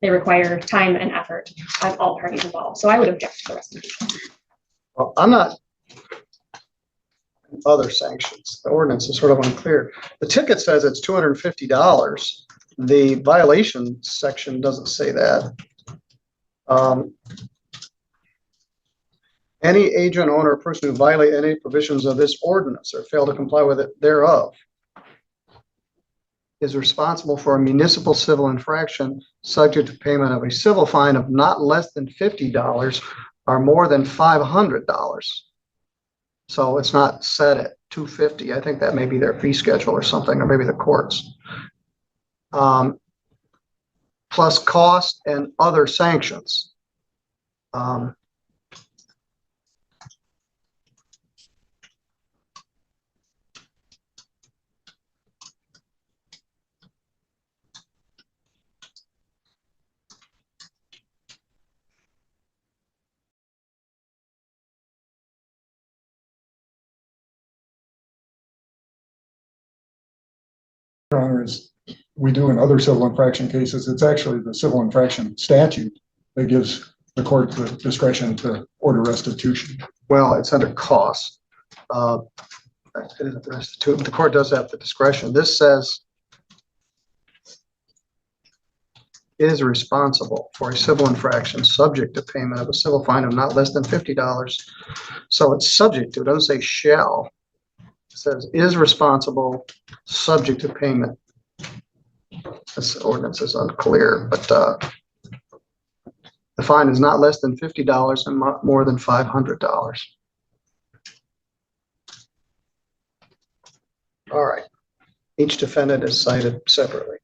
They require time and effort on all parties involved. So I would object to the restitution. Well, I'm not. Other sanctions. The ordinance is sort of unclear. The ticket says it's $250. The violation section doesn't say that. Any agent, owner, or person who violate any provisions of this ordinance or fail to comply with it thereof is responsible for a municipal civil infraction subject to payment of a civil fine of not less than $50 or more than $500. So it's not set at $250. I think that may be their fee schedule or something, or maybe the courts. Plus cost and other sanctions. Your Honor, is we do in other civil infraction cases, it's actually the civil infraction statute that gives the court the discretion to order restitution. Well, it's under cost. The court does have the discretion. This says is responsible for a civil infraction subject to payment of a civil fine of not less than $50. So it's subject to, it doesn't say shall. It says is responsible subject to payment. This ordinance is unclear, but the fine is not less than $50 and more than $500. All right. Each defendant is cited separately.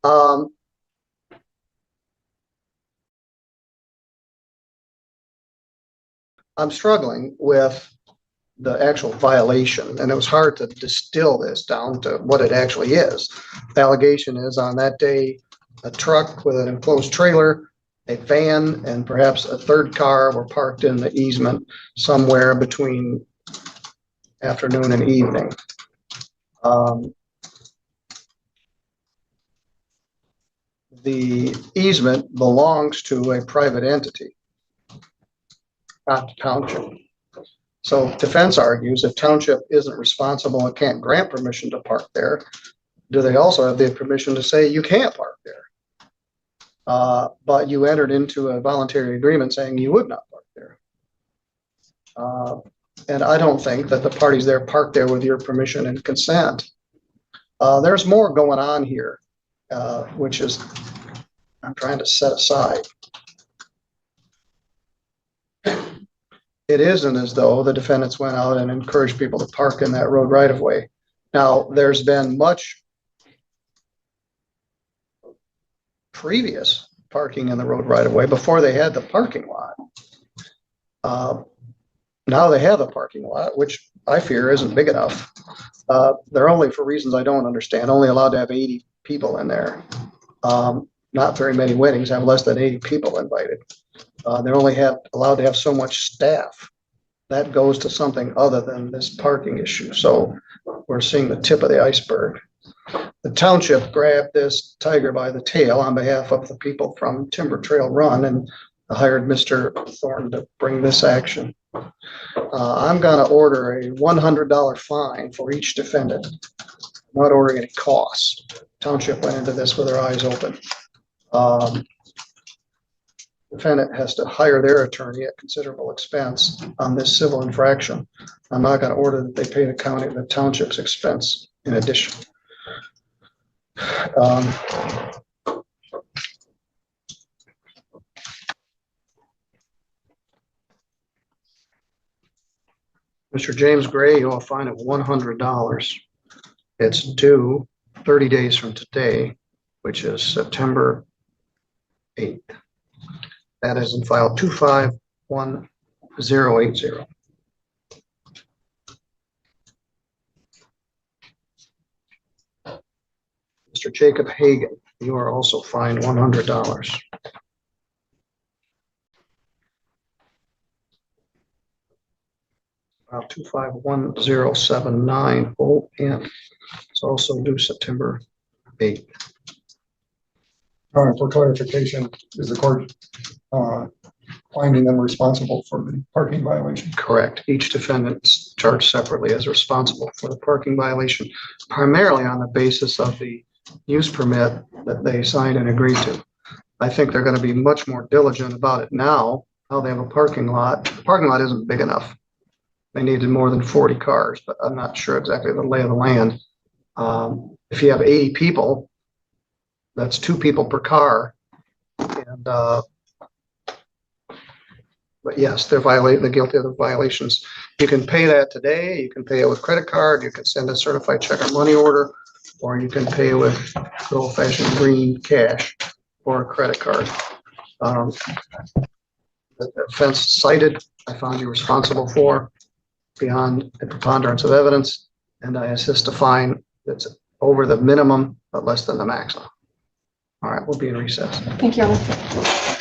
I'm struggling with the actual violation, and it was hard to distill this down to what it actually is. The allegation is on that day, a truck with an enclosed trailer, a van, and perhaps a third car were parked in the easement somewhere between afternoon and evening. The easement belongs to a private entity, not the township. So defense argues if township isn't responsible and can't grant permission to park there, do they also have the permission to say you can't park there? But you entered into a voluntary agreement saying you would not park there. And I don't think that the parties there parked there with your permission and consent. There's more going on here, which is I'm trying to set aside. It isn't as though the defendants went out and encouraged people to park in that road right of way. Now, there's been much previous parking in the road right of way before they had the parking lot. Now they have a parking lot, which I fear isn't big enough. They're only, for reasons I don't understand, only allowed to have 80 people in there. Not very many weddings have less than 80 people invited. They only allowed to have so much staff. That goes to something other than this parking issue. So we're seeing the tip of the iceberg. The township grabbed this tiger by the tail on behalf of the people from Timber Trail Run and hired Mr. Thornton to bring this action. I'm going to order a $100 fine for each defendant. I'm not ordering any costs. Township went into this with their eyes open. Defendant has to hire their attorney at considerable expense on this civil infraction. I'm not going to order that they pay the county the township's expense in addition. Mr. James Gray, you will fine of $100. It's due 30 days from today, which is September 8th. That is in file 251080. Mr. Jacob Hagan, you are also fined $100. File 251079 ON. It's also due September 8th. For clarification, is the court finding them responsible for the parking violation? Correct. Each defendant is charged separately as responsible for the parking violation, primarily on the basis of the use permit that they signed and agreed to. I think they're gonna be much more diligent about it now. Now they have a parking lot. The parking lot isn't big enough. They needed more than 40 cars, but I'm not sure exactly the lay of the land. If you have 80 people, that's 2 people per car. And, but yes, they're guilty of the violations. You can pay that today. You can pay it with credit card. You can send a certified check or money order, or you can pay with good old fashioned green cash or a credit card. The offense cited, I found you responsible for beyond a preponderance of evidence, and I assist a fine that's over the minimum but less than the maximum. All right, we'll be in recess. Thank you, Your Honor.